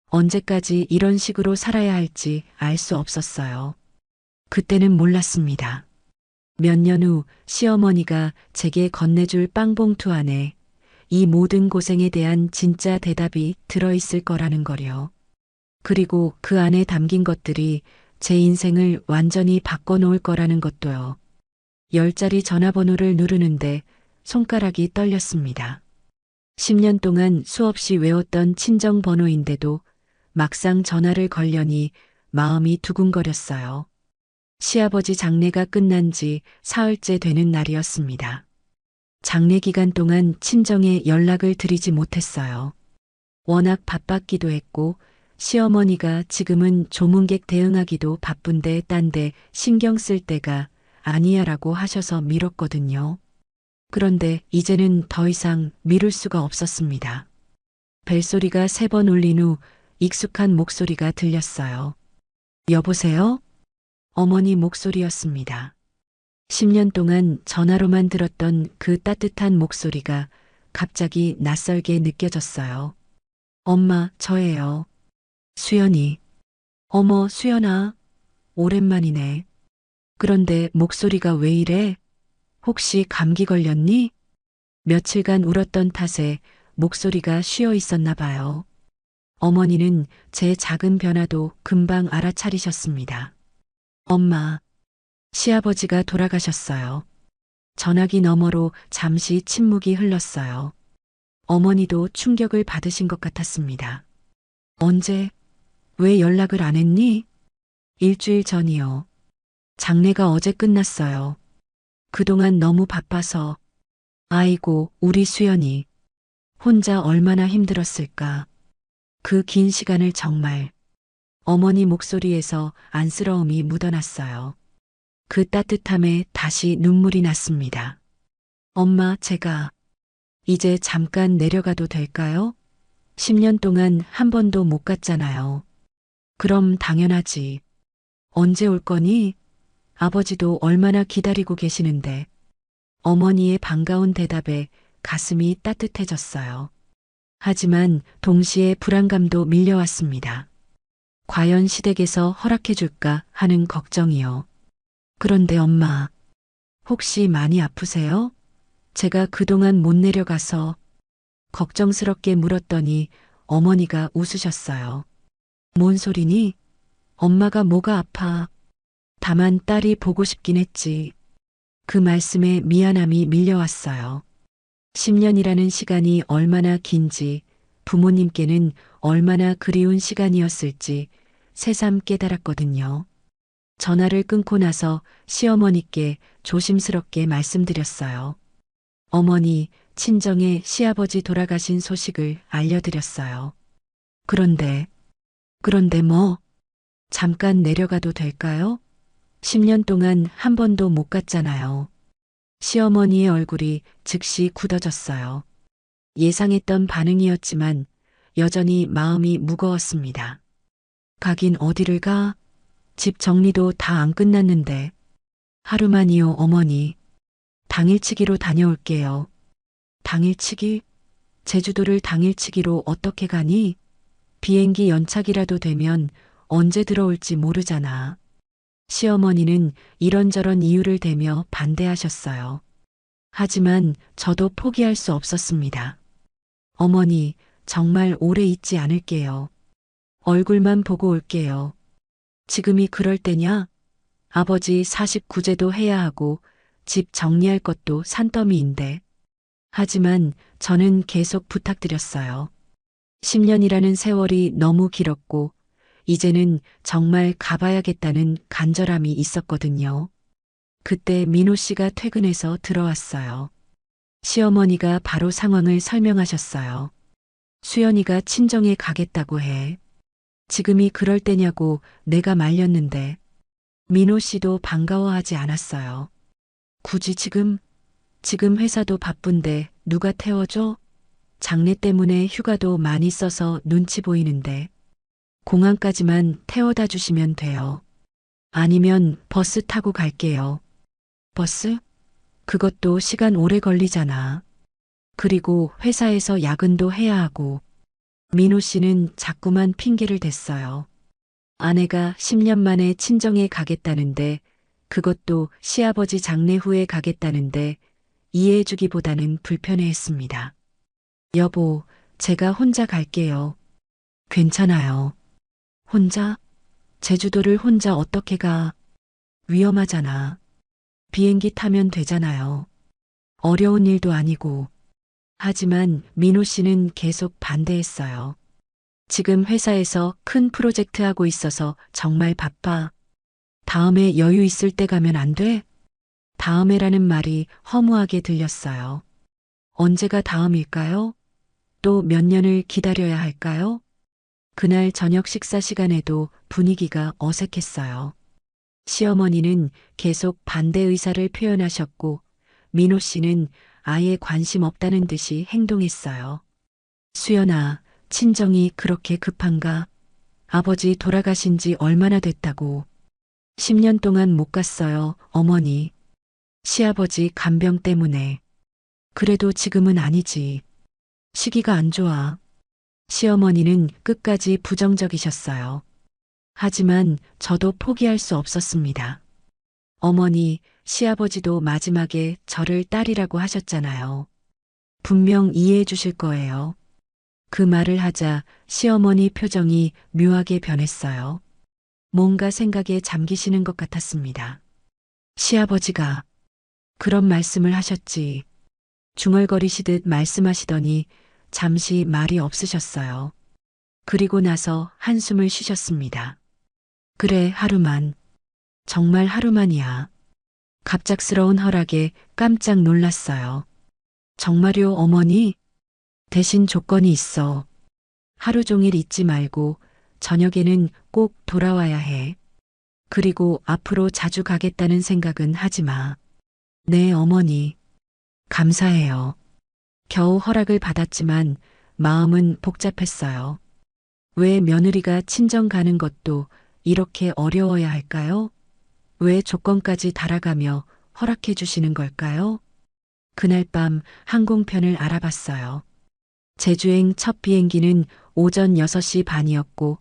언제까지 이런 식으로 살아야 할지 알 수 없었어요. 그때는 몰랐습니다. 몇 년 후 시어머니가 제게 건네줄 빵봉투 안에 이 모든 고생에 대한 진짜 대답이 들어있을 거라는 거요. 그리고 그 안에 담긴 것들이 제 인생을 완전히 바꿔놓을 거라는 것도요. 10자리 전화번호를 누르는데 손가락이 떨렸습니다. 10년 동안 수없이 외웠던 친정 번호인데도 막상 전화를 걸려니 마음이 두근거렸어요. 시아버지 장례가 끝난 지 사흘째 되는 날이었습니다. 장례 기간 동안 친정에 연락을 드리지 못했어요. 워낙 바빴기도 했고 시어머니가 지금은 조문객 대응하기도 바쁜데 딴 데 신경 쓸 때가 아니야라고 하셔서 미뤘거든요. 그런데 이제는 더 이상 미룰 수가 없었습니다. 벨소리가 3번 울린 후 익숙한 목소리가 들렸어요. 여보세요? 어머니 목소리였습니다. 10년 동안 전화로만 들었던 그 따뜻한 목소리가 갑자기 낯설게 느껴졌어요. 엄마, 저예요. 수연이. 어머, 수연아. 오랜만이네. 그런데 목소리가 왜 이래? 혹시 감기 걸렸니? 며칠간 울었던 탓에 목소리가 쉬어 있었나 봐요. 어머니는 제 작은 변화도 금방 알아차리셨습니다. 엄마, 시아버지가 돌아가셨어요. 전화기 너머로 잠시 침묵이 흘렀어요. 어머니도 충격을 받으신 것 같았습니다. 언제? 왜 연락을 안 했니? 일주일 전이요. 장례가 어제 끝났어요. 그동안 너무 바빠서. 아이고, 우리 수연이. 혼자 얼마나 힘들었을까. 그 긴 시간을 정말. 어머니 목소리에서 안쓰러움이 묻어났어요. 그 따뜻함에 다시 눈물이 났습니다. 엄마, 제가 이제 잠깐 내려가도 될까요? 10년 동안 한 번도 못 갔잖아요. 그럼 당연하지. 언제 올 거니? 아버지도 얼마나 기다리고 계시는데. 어머니의 반가운 대답에 가슴이 따뜻해졌어요. 하지만 동시에 불안감도 밀려왔습니다. 과연 시댁에서 허락해 줄까 하는 걱정이요. 그런데 엄마, 혹시 많이 아프세요? 제가 그동안 못 내려가서 걱정스럽게 물었더니 어머니가 웃으셨어요. 뭔 소리니? 엄마가 뭐가 아파? 다만 딸이 보고 싶긴 했지. 그 말씀에 미안함이 밀려왔어요. 10년이라는 시간이 얼마나 긴지, 부모님께는 얼마나 그리운 시간이었을지 새삼 깨달았거든요. 전화를 끊고 나서 시어머니께 조심스럽게 말씀드렸어요. 어머니, 친정에 시아버지 돌아가신 소식을 알려드렸어요. 그런데 뭐? 잠깐 내려가도 될까요? 10년 동안 한 번도 못 갔잖아요. 시어머니의 얼굴이 즉시 굳어졌어요. 예상했던 반응이었지만 여전히 마음이 무거웠습니다. 가긴 어디를 가? 집 정리도 다 안 끝났는데. 하루만이요, 어머니. 당일치기로 다녀올게요. 당일치기? 제주도를 당일치기로 어떻게 가니? 비행기 연착이라도 되면 언제 들어올지 모르잖아. 시어머니는 이런저런 이유를 대며 반대하셨어요. 하지만 저도 포기할 수 없었습니다. 어머니, 정말 오래 있지 않을게요. 얼굴만 보고 올게요. 지금이 그럴 때냐? 아버지 49제도 해야 하고 집 정리할 것도 산더미인데. 하지만 저는 계속 부탁드렸어요. 10년이라는 세월이 너무 길었고 이제는 정말 가봐야겠다는 간절함이 있었거든요. 그때 민호 씨가 퇴근해서 들어왔어요. 시어머니가 바로 상황을 설명하셨어요. 수연이가 친정에 가겠다고 해. 지금이 그럴 때냐고 내가 말렸는데 민호 씨도 반가워하지 않았어요. 굳이 지금 회사도 바쁜데 누가 태워줘? 장례 때문에 휴가도 많이 써서 눈치 보이는데 공항까지만 태워다 주시면 돼요. 아니면 버스 타고 갈게요. 버스? 그것도 시간 오래 걸리잖아. 그리고 회사에서 야근도 해야 하고. 민호 씨는 자꾸만 핑계를 댔어요. 아내가 10년 만에 친정에 가겠다는데 그것도 시아버지 장례 후에 가겠다는데 이해해주기보다는 불편해했습니다. 여보, 제가 혼자 갈게요. 괜찮아요. 혼자? 제주도를 혼자 어떻게 가? 위험하잖아. 비행기 타면 되잖아요. 어려운 일도 아니고. 하지만 민호 씨는 계속 반대했어요. 지금 회사에서 큰 프로젝트 하고 있어서 정말 바빠. 다음에 여유 있을 때 가면 안 돼? 다음에라는 말이 허무하게 들렸어요. 언제가 다음일까요? 또 몇 년을 기다려야 할까요? 그날 저녁 식사 시간에도 분위기가 어색했어요. 시어머니는 계속 반대 의사를 표현하셨고 민호 씨는 아예 관심 없다는 듯이 행동했어요. 수연아, 친정이 그렇게 급한가? 아버지 돌아가신 지 얼마나 됐다고. 10년 동안 못 갔어요, 어머니. 시아버지 간병 때문에. 그래도 지금은 아니지. 시기가 안 좋아. 시어머니는 끝까지 부정적이셨어요. 하지만 저도 포기할 수 없었습니다. 어머니, 시아버지도 마지막에 저를 딸이라고 하셨잖아요. 분명 이해해 주실 거예요. 그 말을 하자 시어머니 표정이 묘하게 변했어요. 뭔가 생각에 잠기시는 것 같았습니다. 시아버지가 그런 말씀을 하셨지. 중얼거리시듯 말씀하시더니 잠시 말이 없으셨어요. 그리고 나서 한숨을 쉬셨습니다. 그래, 하루만. 정말 하루만이야. 갑작스러운 허락에 깜짝 놀랐어요. 정말요, 어머니? 대신 조건이 있어. 하루 종일 있지 말고 저녁에는 꼭 돌아와야 해. 그리고 앞으로 자주 가겠다는 생각은 하지 마. 네, 어머니. 감사해요. 겨우 허락을 받았지만 마음은 복잡했어요. 왜 며느리가 친정 가는 것도 이렇게 어려워야 할까요? 왜 조건까지 달아가며 허락해 주시는 걸까요? 그날 밤 항공편을 알아봤어요. 제주행 첫 비행기는 오전 6시 반이었고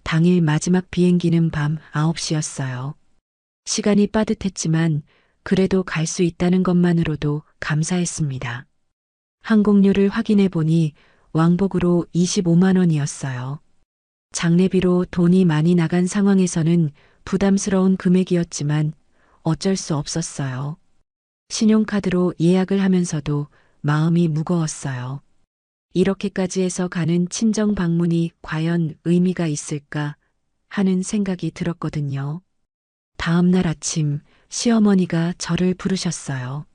당일 마지막 비행기는 밤 9시였어요. 시간이 빠듯했지만 그래도 갈 수 있다는 것만으로도 감사했습니다. 항공료를 확인해 보니 왕복으로 25만 원이었어요. 장례비로 돈이 많이 나간 상황에서는 부담스러운 금액이었지만 어쩔 수 없었어요. 신용카드로 예약을 하면서도 마음이 무거웠어요. 이렇게까지 해서 가는 친정 방문이 과연 의미가 있을까 하는 생각이 들었거든요. 다음 날 아침 시어머니가 저를 부르셨어요.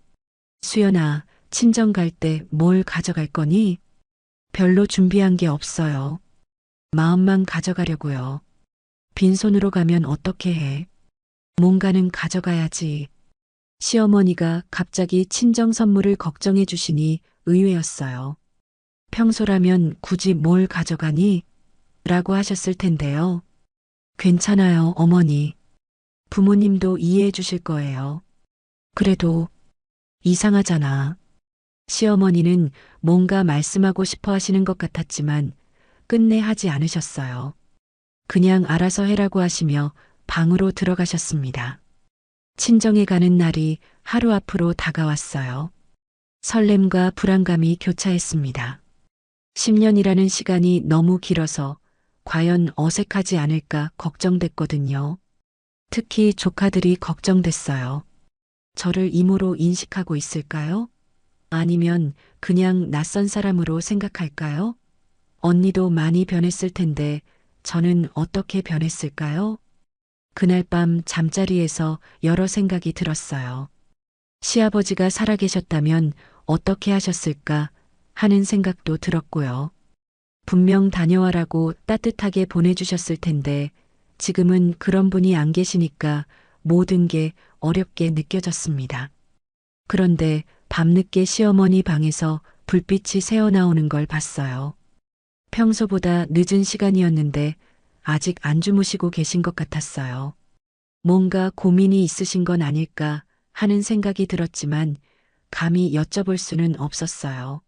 수연아, 친정 갈 때 뭘 가져갈 거니? 별로 준비한 게 없어요. 마음만 가져가려고요. 빈손으로 가면 어떻게 해? 뭔가는 가져가야지. 시어머니가 갑자기 친정 선물을 걱정해 주시니 의외였어요. 평소라면 굳이 뭘 가져가니? 라고 하셨을 텐데요. 괜찮아요, 어머니. 부모님도 이해해 주실 거예요. 그래도 이상하잖아. 시어머니는 뭔가 말씀하고 싶어 하시는 것 같았지만 끝내 하지 않으셨어요. 그냥 알아서 해라고 하시며 방으로 들어가셨습니다. 친정에 가는 날이 하루 앞으로 다가왔어요. 설렘과 불안감이 교차했습니다. 10년이라는 시간이 너무 길어서 과연 어색하지 않을까 걱정됐거든요. 특히 조카들이 걱정됐어요. 저를 이모로 인식하고 있을까요? 아니면 그냥 낯선 사람으로 생각할까요? 언니도 많이 변했을 텐데 저는 어떻게 변했을까요? 그날 밤 잠자리에서 여러 생각이 들었어요. 시아버지가 살아계셨다면 어떻게 하셨을까 하는 생각도 들었고요. 분명 다녀와라고 따뜻하게 보내주셨을 텐데 지금은 그런 분이 안 계시니까 모든 게 어렵게 느껴졌습니다. 그런데 밤늦게 시어머니 방에서 불빛이 새어나오는 걸 봤어요. 평소보다 늦은 시간이었는데 아직 안 주무시고 계신 것 같았어요. 뭔가 고민이 있으신 건 아닐까 하는 생각이 들었지만 감히 여쭤볼 수는 없었어요.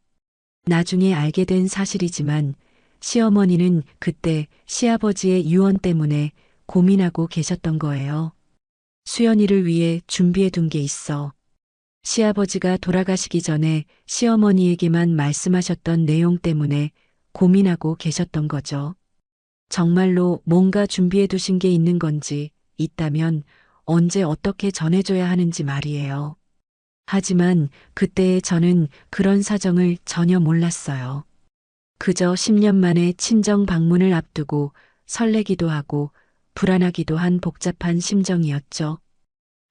나중에 알게 된 사실이지만 시어머니는 그때 시아버지의 유언 때문에 고민하고 계셨던 거예요. 수연이를 위해 준비해 둔 게 있어. 시아버지가 돌아가시기 전에 시어머니에게만 말씀하셨던 내용 때문에 고민하고 계셨던 거죠. 정말로 뭔가 준비해 두신 게 있는 건지 있다면 언제 어떻게 전해줘야 하는지 말이에요. 하지만 그때의 저는 그런 사정을 전혀 몰랐어요. 그저 10년 만에 친정 방문을 앞두고 설레기도 하고 불안하기도 한 복잡한 심정이었죠.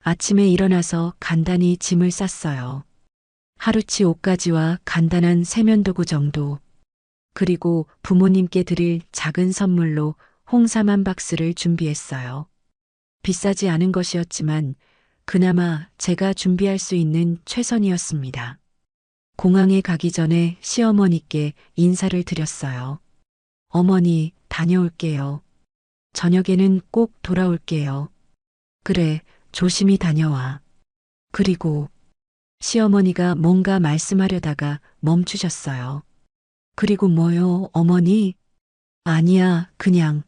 아침에 일어나서 간단히 짐을 쌌어요. 하루치 옷가지와 간단한 세면도구 정도. 그리고 부모님께 드릴 작은 선물로 홍삼 한 박스를 준비했어요. 비싸지 않은 것이었지만 그나마 제가 준비할 수 있는 최선이었습니다. 공항에 가기 전에 시어머니께 인사를 드렸어요. 어머니, 다녀올게요. 저녁에는 꼭 돌아올게요. 그래, 조심히 다녀와. 그리고 시어머니가 뭔가 말씀하려다가 멈추셨어요. 그리고 뭐요, 어머니? 아니야, 그냥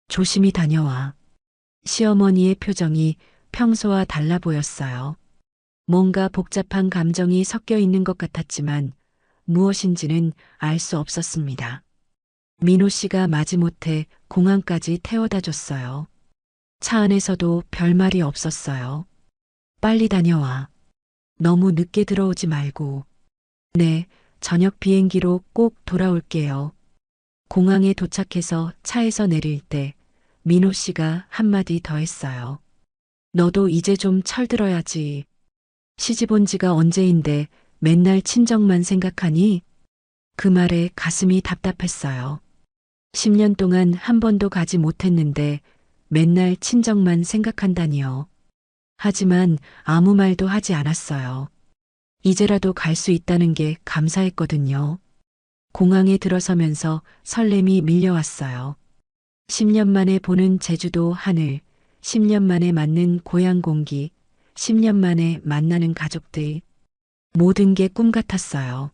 조심히 다녀와. 시어머니의 표정이 평소와 달라 보였어요. 뭔가 복잡한 감정이 섞여 있는 것 같았지만 무엇인지는 알 수 없었습니다. 민호 씨가 마지못해 공항까지 태워다 줬어요. 차 안에서도 별말이 없었어요. 빨리 다녀와. 너무 늦게 들어오지 말고. 네, 저녁 비행기로 꼭 돌아올게요. 공항에 도착해서 차에서 내릴 때 민호 씨가 한마디 더 했어요. 너도 이제 좀 철들어야지. 시집 온 지가 언제인데 맨날 친정만 생각하니? 그 말에 가슴이 답답했어요. 10년 동안 한 번도 가지 못했는데 맨날 친정만 생각한다니요. 하지만 아무 말도 하지 않았어요. 이제라도 갈 수 있다는 게 감사했거든요. 공항에 들어서면서 설렘이 밀려왔어요. 10년 만에 보는 제주도 하늘, 10년 만에 맞는 고향 공기, 10년 만에 만나는 가족들. 모든 게 꿈 같았어요.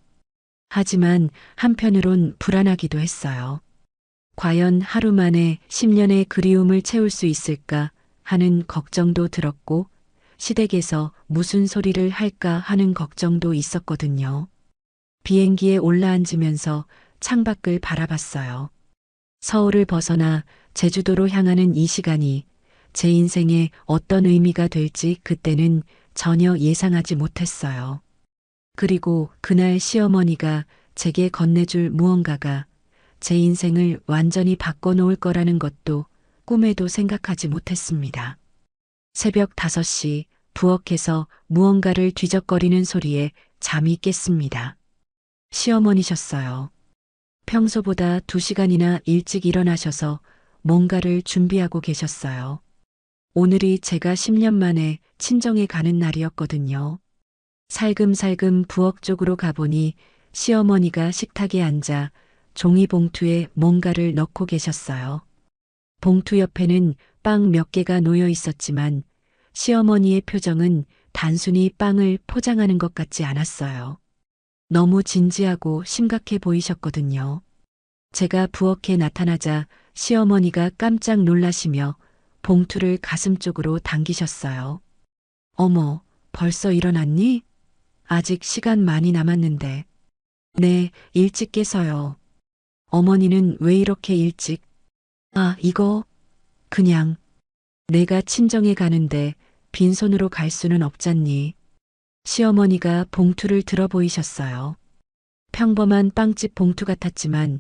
하지만 한편으론 불안하기도 했어요. 과연 하루 만에 10년의 그리움을 채울 수 있을까 하는 걱정도 들었고, 시댁에서 무슨 소리를 할까 하는 걱정도 있었거든요. 비행기에 올라앉으면서 창밖을 바라봤어요. 서울을 벗어나 제주도로 향하는 이 시간이 제 인생에 어떤 의미가 될지 그때는 전혀 예상하지 못했어요. 그리고 그날 시어머니가 제게 건네줄 무언가가 제 인생을 완전히 바꿔놓을 거라는 것도 꿈에도 생각하지 못했습니다. 새벽 5시 부엌에서 무언가를 뒤적거리는 소리에 잠이 깼습니다. 시어머니셨어요. 평소보다 2시간이나 일찍 일어나셔서 뭔가를 준비하고 계셨어요. 오늘이 제가 10년 만에 친정에 가는 날이었거든요. 살금살금 부엌 쪽으로 가보니 시어머니가 식탁에 앉아 종이 봉투에 뭔가를 넣고 계셨어요. 봉투 옆에는 빵 몇 개가 놓여 있었지만 시어머니의 표정은 단순히 빵을 포장하는 것 같지 않았어요. 너무 진지하고 심각해 보이셨거든요. 제가 부엌에 나타나자 시어머니가 깜짝 놀라시며 봉투를 가슴 쪽으로 당기셨어요. 어머, 벌써 일어났니? 아직 시간 많이 남았는데. 네, 일찍 깨서요. 어머니는 왜 이렇게 일찍? 아, 이거 그냥 내가 친정에 가는데 빈손으로 갈 수는 없잖니. 시어머니가 봉투를 들어 보이셨어요. 평범한 빵집 봉투 같았지만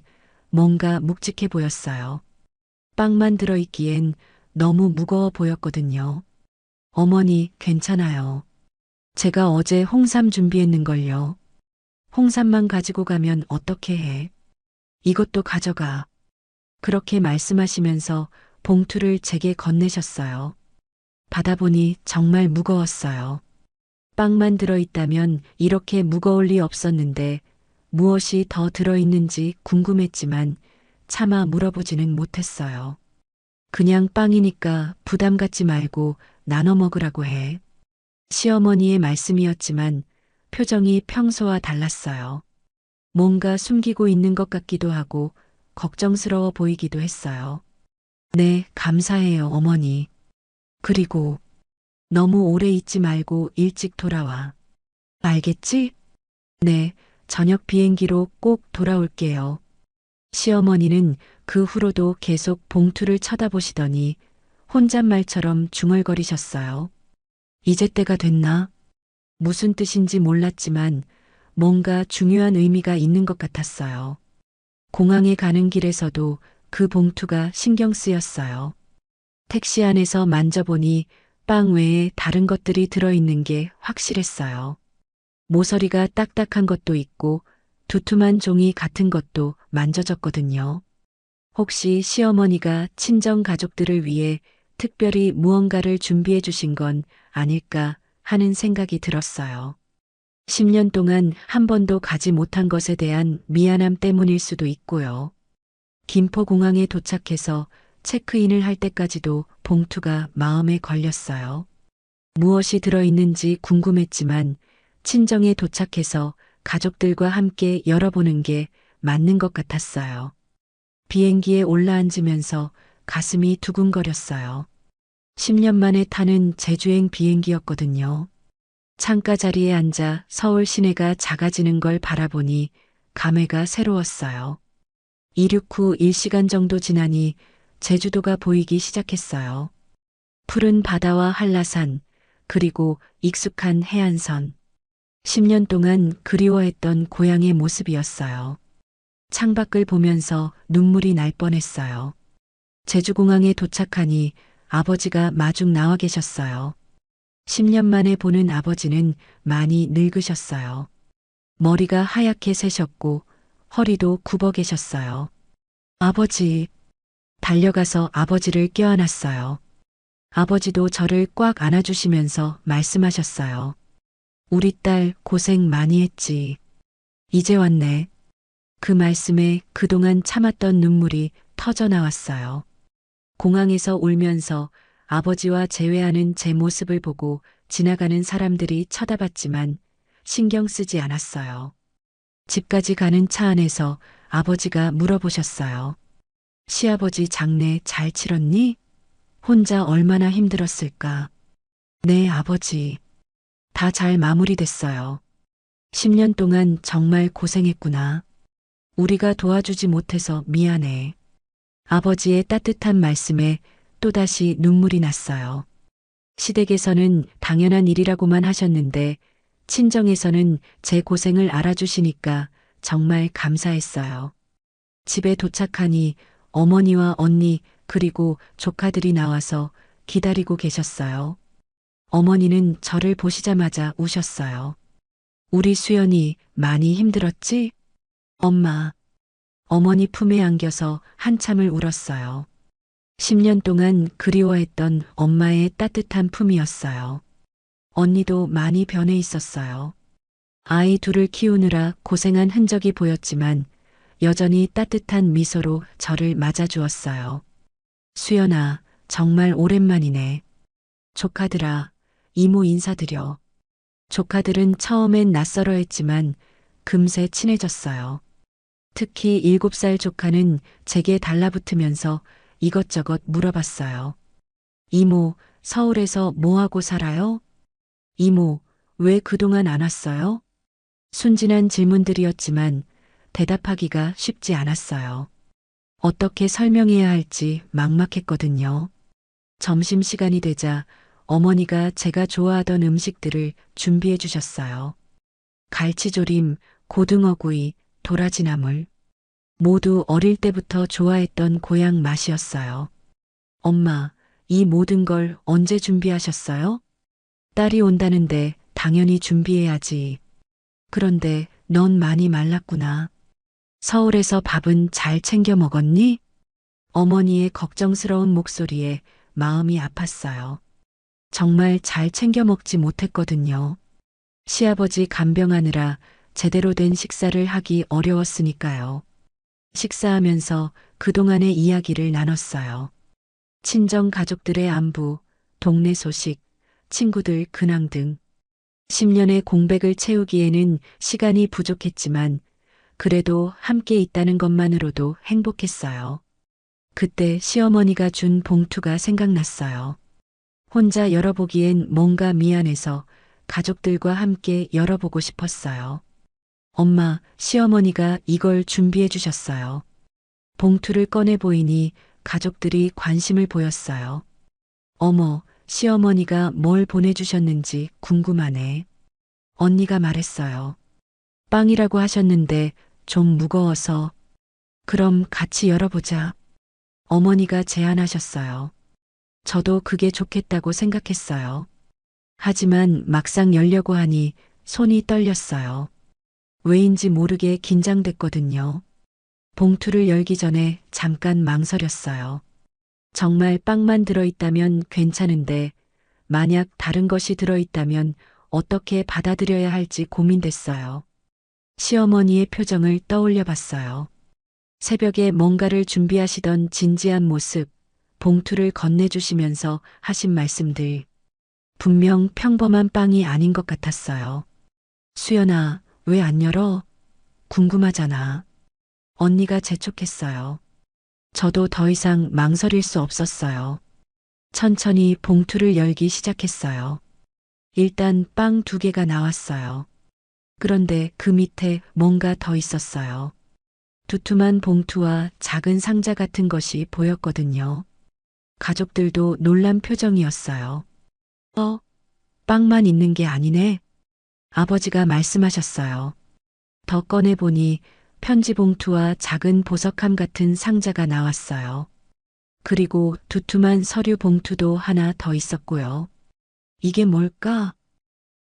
뭔가 묵직해 보였어요. 빵만 들어있기엔 너무 무거워 보였거든요. 어머니, 괜찮아요. 제가 어제 홍삼 준비했는걸요. 홍삼만 가지고 가면 어떻게 해? 이것도 가져가. 그렇게 말씀하시면서 봉투를 제게 건네셨어요. 받아보니 정말 무거웠어요. 빵만 들어있다면 이렇게 무거울 리 없었는데 무엇이 더 들어있는지 궁금했지만 차마 물어보지는 못했어요. 그냥 빵이니까 부담 갖지 말고 나눠 먹으라고 해. 시어머니의 말씀이었지만 표정이 평소와 달랐어요. 뭔가 숨기고 있는 것 같기도 하고 걱정스러워 보이기도 했어요. 네, 감사해요, 어머니. 그리고 너무 오래 있지 말고 일찍 돌아와. 알겠지? 네, 저녁 비행기로 꼭 돌아올게요. 시어머니는 그 후로도 계속 봉투를 쳐다보시더니 혼잣말처럼 중얼거리셨어요. 이제 때가 됐나? 무슨 뜻인지 몰랐지만 뭔가 중요한 의미가 있는 것 같았어요. 공항에 가는 길에서도 그 봉투가 신경 쓰였어요. 택시 안에서 만져보니 빵 외에 다른 것들이 들어있는 게 확실했어요. 모서리가 딱딱한 것도 있고 두툼한 종이 같은 것도 만져졌거든요. 혹시 시어머니가 친정 가족들을 위해 특별히 무언가를 준비해 주신 건 아닐까 하는 생각이 들었어요. 10년 동안 한 번도 가지 못한 것에 대한 미안함 때문일 수도 있고요. 김포공항에 도착해서 체크인을 할 때까지도 봉투가 마음에 걸렸어요. 무엇이 들어있는지 궁금했지만 친정에 도착해서 가족들과 함께 열어보는 게 맞는 것 같았어요. 비행기에 올라앉으면서 가슴이 두근거렸어요. 10년 만에 타는 제주행 비행기였거든요. 창가 자리에 앉아 서울 시내가 작아지는 걸 바라보니 감회가 새로웠어요. 이륙 후 1시간 정도 지나니 제주도가 보이기 시작했어요. 푸른 바다와 한라산, 그리고 익숙한 해안선. 10년 동안 그리워했던 고향의 모습이었어요. 창밖을 보면서 눈물이 날 뻔했어요. 제주공항에 도착하니 아버지가 마중 나와 계셨어요. 10년 만에 보는 아버지는 많이 늙으셨어요. 머리가 하얗게 새셨고 허리도 굽어 계셨어요. 아버지, 달려가서 아버지를 껴안았어요. 아버지도 저를 꽉 안아주시면서 말씀하셨어요. 우리 딸 고생 많이 했지. 이제 왔네. 그 말씀에 그동안 참았던 눈물이 터져 나왔어요. 공항에서 울면서 아버지와 재회하는 제 모습을 보고 지나가는 사람들이 쳐다봤지만 신경 쓰지 않았어요. 집까지 가는 차 안에서 아버지가 물어보셨어요. 시아버지 장례 잘 치렀니? 혼자 얼마나 힘들었을까? 네, 아버지. 다 잘 마무리됐어요. 10년 동안 정말 고생했구나. 우리가 도와주지 못해서 미안해. 아버지의 따뜻한 말씀에 또다시 눈물이 났어요. 시댁에서는 당연한 일이라고만 하셨는데 친정에서는 제 고생을 알아주시니까 정말 감사했어요. 집에 도착하니 어머니와 언니 그리고 조카들이 나와서 기다리고 계셨어요. 어머니는 저를 보시자마자 우셨어요. 우리 수연이 많이 힘들었지? 엄마. 어머니 품에 안겨서 한참을 울었어요. 10년 동안 그리워했던 엄마의 따뜻한 품이었어요. 언니도 많이 변해 있었어요. 아이 둘을 키우느라 고생한 흔적이 보였지만 여전히 따뜻한 미소로 저를 맞아주었어요. 수연아, 정말 오랜만이네. 조카들아, 이모 인사드려. 조카들은 처음엔 낯설어 했지만 금세 친해졌어요. 특히 7살 조카는 제게 달라붙으면서 이것저것 물어봤어요. 이모, 서울에서 뭐하고 살아요? 이모, 왜 그동안 안 왔어요? 순진한 질문들이었지만 대답하기가 쉽지 않았어요. 어떻게 설명해야 할지 막막했거든요. 점심시간이 되자 어머니가 제가 좋아하던 음식들을 준비해 주셨어요. 갈치조림, 고등어구이, 도라지나물. 모두 어릴 때부터 좋아했던 고향 맛이었어요. 엄마, 이 모든 걸 언제 준비하셨어요? 딸이 온다는데 당연히 준비해야지. 그런데 넌 많이 말랐구나. 서울에서 밥은 잘 챙겨 먹었니? 어머니의 걱정스러운 목소리에 마음이 아팠어요. 정말 잘 챙겨 먹지 못했거든요. 시아버지 간병하느라 제대로 된 식사를 하기 어려웠으니까요. 식사하면서 그동안의 이야기를 나눴어요. 친정 가족들의 안부, 동네 소식, 친구들 근황 등. 10년의 공백을 채우기에는 시간이 부족했지만 그래도 함께 있다는 것만으로도 행복했어요. 그때 시어머니가 준 봉투가 생각났어요. 혼자 열어보기엔 뭔가 미안해서 가족들과 함께 열어보고 싶었어요. 엄마, 시어머니가 이걸 준비해 주셨어요. 봉투를 꺼내 보이니 가족들이 관심을 보였어요. 어머, 시어머니가 뭘 보내주셨는지 궁금하네. 언니가 말했어요. 빵이라고 하셨는데 좀 무거워서. 그럼 같이 열어보자. 어머니가 제안하셨어요. 저도 그게 좋겠다고 생각했어요. 하지만 막상 열려고 하니 손이 떨렸어요. 왜인지 모르게 긴장됐거든요. 봉투를 열기 전에 잠깐 망설였어요. 정말 빵만 들어있다면 괜찮은데 만약 다른 것이 들어있다면 어떻게 받아들여야 할지 고민됐어요. 시어머니의 표정을 떠올려 봤어요. 새벽에 뭔가를 준비하시던 진지한 모습, 봉투를 건네주시면서 하신 말씀들. 분명 평범한 빵이 아닌 것 같았어요. 수연아, 왜 안 열어? 궁금하잖아. 언니가 재촉했어요. 저도 더 이상 망설일 수 없었어요. 천천히 봉투를 열기 시작했어요. 일단 빵 2개가 나왔어요. 그런데 그 밑에 뭔가 더 있었어요. 두툼한 봉투와 작은 상자 같은 것이 보였거든요. 가족들도 놀란 표정이었어요. 빵만 있는 게 아니네. 아버지가 말씀하셨어요. 더 꺼내보니 편지 봉투와 작은 보석함 같은 상자가 나왔어요. 그리고 두툼한 서류 봉투도 하나 더 있었고요. 이게 뭘까?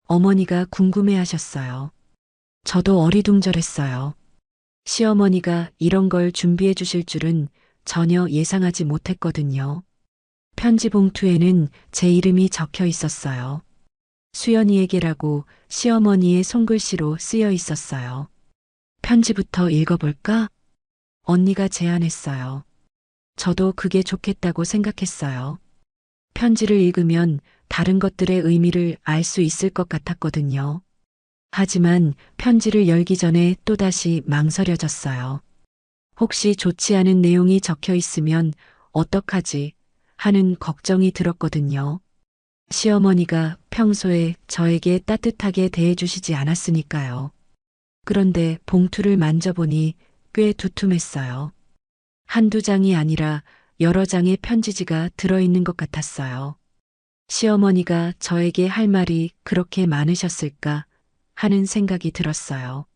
어머니가 궁금해 하셨어요. 저도 어리둥절했어요. 시어머니가 이런 걸 준비해 주실 줄은 전혀 예상하지 못했거든요. 편지 봉투에는 제 이름이 적혀 있었어요. 수연이에게라고 시어머니의 손글씨로 쓰여 있었어요. 편지부터 읽어볼까? 언니가 제안했어요. 저도 그게 좋겠다고 생각했어요. 편지를 읽으면 다른 것들의 의미를 알 수 있을 것 같았거든요. 하지만 편지를 열기 전에 또다시 망설여졌어요. 혹시 좋지 않은 내용이 적혀 있으면 어떡하지 하는 걱정이 들었거든요. 시어머니가 평소에 저에게 따뜻하게 대해주시지 않았으니까요. 그런데 봉투를 만져보니 꽤 두툼했어요. 한두 장이 아니라 여러 장의 편지지가 들어있는 것 같았어요. 시어머니가 저에게 할 말이 그렇게 많으셨을까 하는 생각이 들었어요.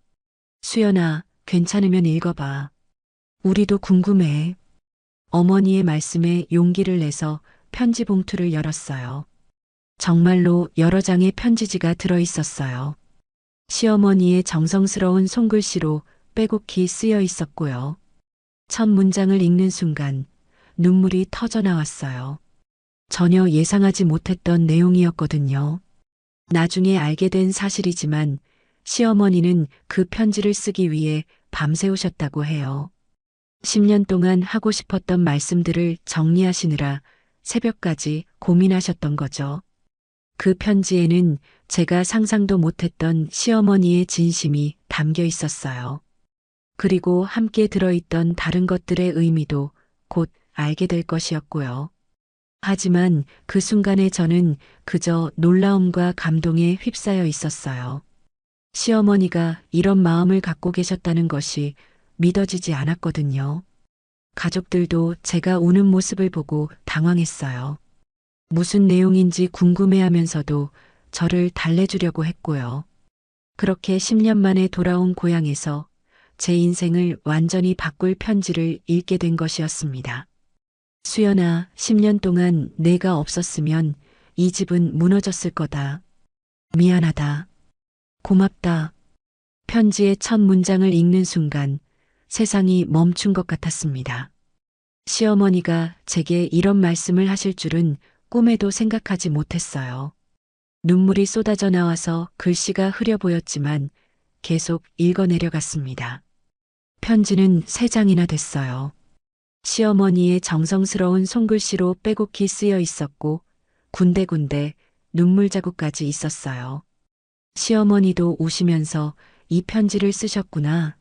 수연아, 괜찮으면 읽어봐. 우리도 궁금해. 어머니의 말씀에 용기를 내서 편지 봉투를 열었어요. 정말로 여러 장의 편지지가 들어있었어요. 시어머니의 정성스러운 손글씨로 빼곡히 쓰여 있었고요. 첫 문장을 읽는 순간 눈물이 터져 나왔어요. 전혀 예상하지 못했던 내용이었거든요. 나중에 알게 된 사실이지만 시어머니는 그 편지를 쓰기 위해 밤새우셨다고 해요. 10년 동안 하고 싶었던 말씀들을 정리하시느라 새벽까지 고민하셨던 거죠. 그 편지에는 제가 상상도 못했던 시어머니의 진심이 담겨 있었어요. 그리고 함께 들어있던 다른 것들의 의미도 곧 알게 될 것이었고요. 하지만 그 순간에 저는 그저 놀라움과 감동에 휩싸여 있었어요. 시어머니가 이런 마음을 갖고 계셨다는 것이 믿어지지 않았거든요. 가족들도 제가 우는 모습을 보고 당황했어요. 무슨 내용인지 궁금해하면서도 저를 달래주려고 했고요. 그렇게 10년 만에 돌아온 고향에서 제 인생을 완전히 바꿀 편지를 읽게 된 것이었습니다. 수연아, 10년 동안 내가 없었으면 이 집은 무너졌을 거다. 미안하다. 고맙다. 편지의 첫 문장을 읽는 순간 세상이 멈춘 것 같았습니다. 시어머니가 제게 이런 말씀을 하실 줄은 꿈에도 생각하지 못했어요. 눈물이 쏟아져 나와서 글씨가 흐려 보였지만 계속 읽어내려갔습니다. 편지는 3장이나 됐어요. 시어머니의 정성스러운 손글씨로 빼곡히 쓰여 있었고 군데군데 눈물 자국까지 있었어요. 시어머니도 우시면서 이 편지를 쓰셨구나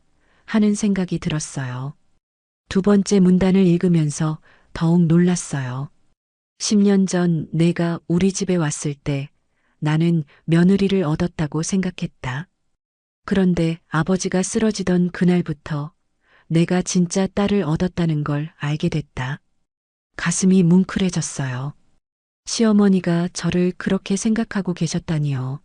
하는 생각이 들었어요. 두 번째 문단을 읽으면서 더욱 놀랐어요. 10년 전 내가 우리 집에 왔을 때 나는 며느리를 얻었다고 생각했다. 그런데 아버지가 쓰러지던 그날부터 내가 진짜 딸을 얻었다는 걸 알게 됐다. 가슴이 뭉클해졌어요. 시어머니가 저를 그렇게 생각하고 계셨다니요.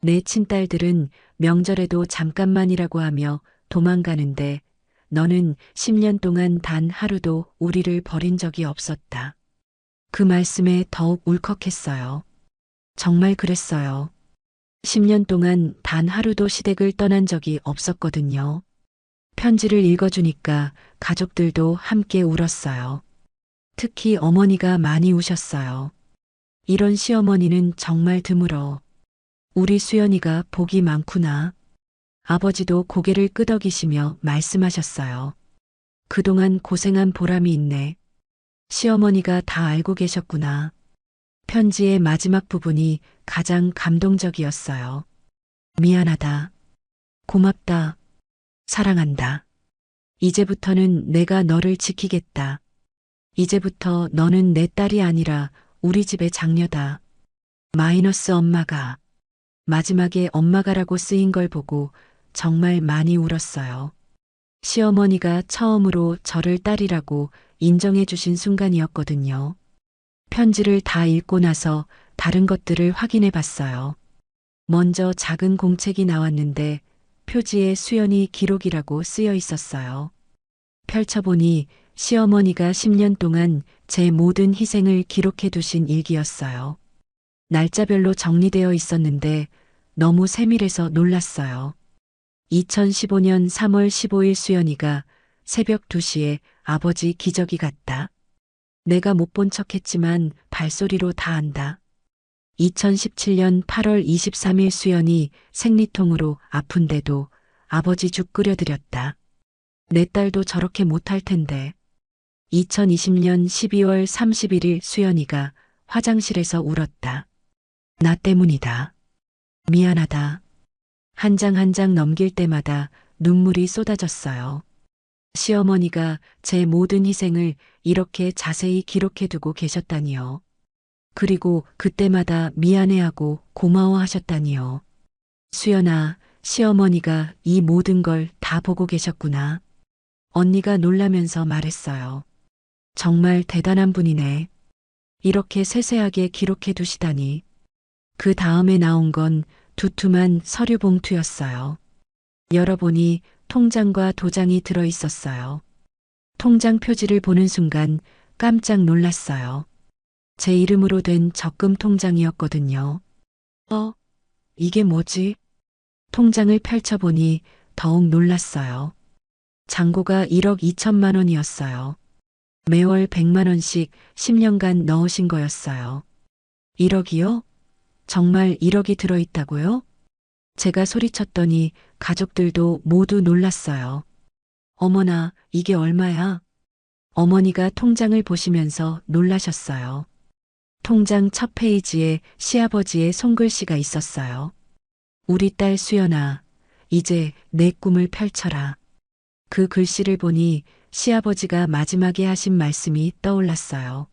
내 친딸들은 명절에도 잠깐만이라고 하며 도망가는데 너는 10년 동안 단 하루도 우리를 버린 적이 없었다. 그 말씀에 더욱 울컥했어요. 정말 그랬어요. 10년 동안 단 하루도 시댁을 떠난 적이 없었거든요. 편지를 읽어주니까 가족들도 함께 울었어요. 특히 어머니가 많이 우셨어요. 이런 시어머니는 정말 드물어. 우리 수연이가 복이 많구나. 아버지도 고개를 끄덕이시며 말씀하셨어요. 그동안 고생한 보람이 있네. 시어머니가 다 알고 계셨구나. 편지의 마지막 부분이 가장 감동적이었어요. 미안하다. 고맙다. 사랑한다. 이제부터는 내가 너를 지키겠다. 이제부터 너는 내 딸이 아니라 우리 집의 장녀다. 마이너스 엄마가. 마지막에 엄마가라고 쓰인 걸 보고 정말 많이 울었어요. 시어머니가 처음으로 저를 딸이라고 인정해 주신 순간이었거든요. 편지를 다 읽고 나서 다른 것들을 확인해 봤어요. 먼저 작은 공책이 나왔는데 표지에 수연이 기록이라고 쓰여 있었어요. 펼쳐보니 시어머니가 10년 동안 제 모든 희생을 기록해 두신 일기였어요. 날짜별로 정리되어 있었는데 너무 세밀해서 놀랐어요. 2015년 3월 15일 수연이가 새벽 2시에 아버지 기저귀 갔다. 내가 못 본 척했지만 발소리로 다 안다. 2017년 8월 23일 수연이 생리통으로 아픈데도 아버지 죽 끓여드렸다. 내 딸도 저렇게 못할 텐데. 2020년 12월 31일 수연이가 화장실에서 울었다. 나 때문이다. 미안하다. 한 장 한 장 넘길 때마다 눈물이 쏟아졌어요. 시어머니가 제 모든 희생을 이렇게 자세히 기록해두고 계셨다니요. 그리고 그때마다 미안해하고 고마워하셨다니요. 수연아, 시어머니가 이 모든 걸 다 보고 계셨구나. 언니가 놀라면서 말했어요. 정말 대단한 분이네. 이렇게 세세하게 기록해 두시다니. 그 다음에 나온 건 두툼한 서류 봉투였어요. 열어보니 통장과 도장이 들어 있었어요. 통장 표지를 보는 순간 깜짝 놀랐어요. 제 이름으로 된 적금 통장이었거든요. 이게 뭐지? 통장을 펼쳐보니 더욱 놀랐어요. 잔고가 1억 2천만 원이었어요. 매월 100만 원씩 10년간 넣으신 거였어요. 1억이요? 정말 1억이 들어있다고요? 제가 소리쳤더니 가족들도 모두 놀랐어요. 어머나, 이게 얼마야? 어머니가 통장을 보시면서 놀라셨어요. 통장 첫 페이지에 시아버지의 손글씨가 있었어요. 우리 딸 수연아, 이제 내 꿈을 펼쳐라. 그 글씨를 보니 시아버지가 마지막에 하신 말씀이 떠올랐어요.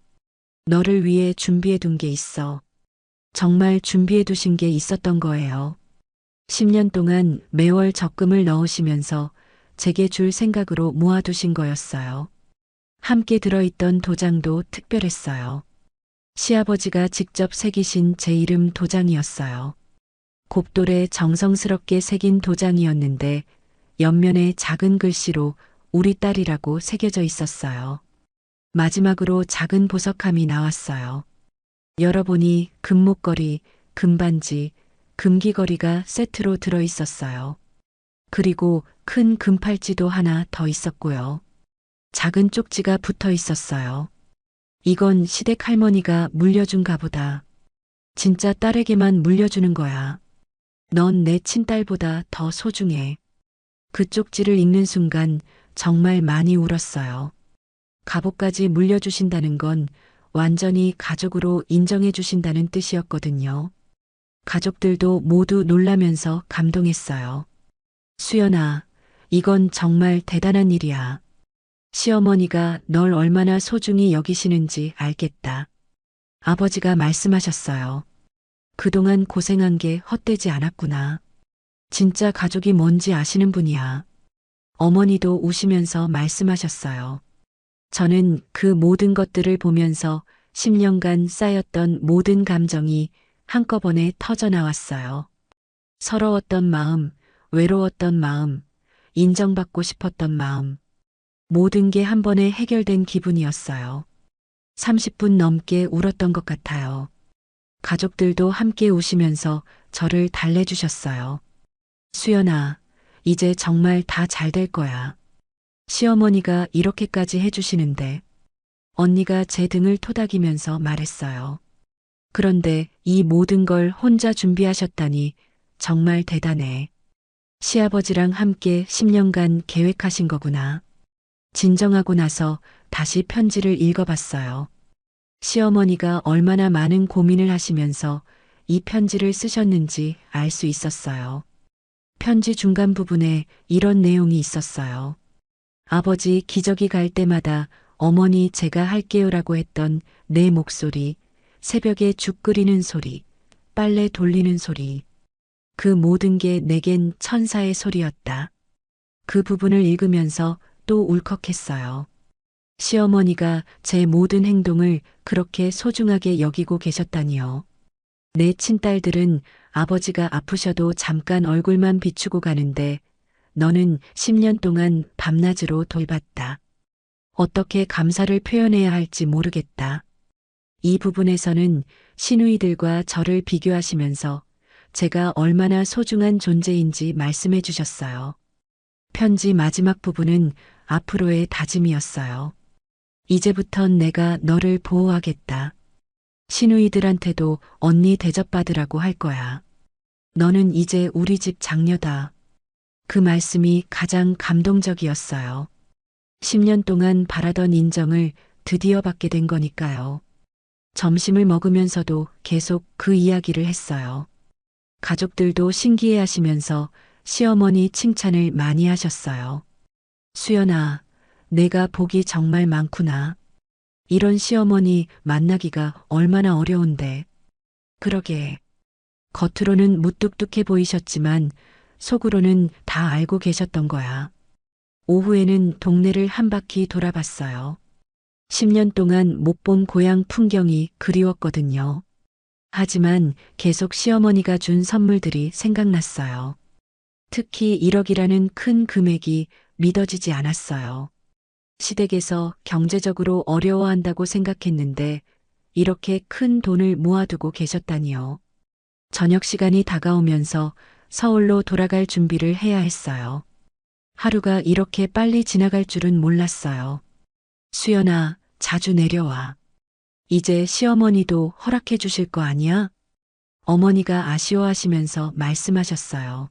너를 위해 준비해 둔 게 있어. 정말 준비해 두신 게 있었던 거예요. 10년 동안 매월 적금을 넣으시면서 제게 줄 생각으로 모아두신 거였어요. 함께 들어있던 도장도 특별했어요. 시아버지가 직접 새기신 제 이름 도장이었어요. 곱돌에 정성스럽게 새긴 도장이었는데 옆면에 작은 글씨로 우리 딸이라고 새겨져 있었어요. 마지막으로 작은 보석함이 나왔어요. 열어보니 금목걸이, 금반지, 금귀걸이가 세트로 들어 있었어요. 그리고 큰 금팔찌도 하나 더 있었고요. 작은 쪽지가 붙어 있었어요. 이건 시댁 할머니가 물려준가 보다. 진짜 딸에게만 물려주는 거야. 넌 내 친딸보다 더 소중해. 그 쪽지를 읽는 순간 정말 많이 울었어요. 갑옷까지 물려주신다는 건 완전히 가족으로 인정해 주신다는 뜻이었거든요. 가족들도 모두 놀라면서 감동했어요. 수연아, 이건 정말 대단한 일이야. 시어머니가 널 얼마나 소중히 여기시는지 알겠다. 아버지가 말씀하셨어요. 그동안 고생한 게 헛되지 않았구나. 진짜 가족이 뭔지 아시는 분이야. 어머니도 우시면서 말씀하셨어요. 저는 그 모든 것들을 보면서 10년간 쌓였던 모든 감정이 한꺼번에 터져 나왔어요. 서러웠던 마음, 외로웠던 마음, 인정받고 싶었던 마음. 모든 게 한 번에 해결된 기분이었어요. 30분 넘게 울었던 것 같아요. 가족들도 함께 우시면서 저를 달래주셨어요. 수연아, 이제 정말 다 잘 될 거야. 시어머니가 이렇게까지 해주시는데. 언니가 제 등을 토닥이면서 말했어요. 그런데 이 모든 걸 혼자 준비하셨다니 정말 대단해. 시아버지랑 함께 10년간 계획하신 거구나. 진정하고 나서 다시 편지를 읽어봤어요. 시어머니가 얼마나 많은 고민을 하시면서 이 편지를 쓰셨는지 알 수 있었어요. 편지 중간 부분에 이런 내용이 있었어요. 아버지 기저귀 갈 때마다 어머니 제가 할게요라고 했던 내 목소리, 새벽에 죽 끓이는 소리, 빨래 돌리는 소리. 그 모든 게 내겐 천사의 소리였다. 그 부분을 읽으면서 또 울컥했어요. 시어머니가 제 모든 행동을 그렇게 소중하게 여기고 계셨다니요. 내 친딸들은 아버지가 아프셔도 잠깐 얼굴만 비추고 가는데 너는 10년 동안 밤낮으로 돌봤다. 어떻게 감사를 표현해야 할지 모르겠다. 이 부분에서는 시누이들과 저를 비교하시면서 제가 얼마나 소중한 존재인지 말씀해 주셨어요. 편지 마지막 부분은 앞으로의 다짐이었어요. 이제부턴 내가 너를 보호하겠다. 시누이들한테도 언니 대접받으라고 할 거야. 너는 이제 우리 집 장녀다. 그 말씀이 가장 감동적이었어요. 10년 동안 바라던 인정을 드디어 받게 된 거니까요. 점심을 먹으면서도 계속 그 이야기를 했어요. 가족들도 신기해 하시면서 시어머니 칭찬을 많이 하셨어요. 수연아, 내가 복이 정말 많구나. 이런 시어머니 만나기가 얼마나 어려운데. 그러게. 겉으로는 무뚝뚝해 보이셨지만 속으로는 다 알고 계셨던 거야. 오후에는 동네를 한 바퀴 돌아봤어요. 10년 동안 못 본 고향 풍경이 그리웠거든요. 하지만 계속 시어머니가 준 선물들이 생각났어요. 특히 1억이라는 큰 금액이 믿어지지 않았어요. 시댁에서 경제적으로 어려워한다고 생각했는데 이렇게 큰 돈을 모아두고 계셨다니요. 저녁 시간이 다가오면서 서울로 돌아갈 준비를 해야 했어요. 하루가 이렇게 빨리 지나갈 줄은 몰랐어요. 수연아, 자주 내려와. 이제 시어머니도 허락해 주실 거 아니야? 어머니가 아쉬워하시면서 말씀하셨어요.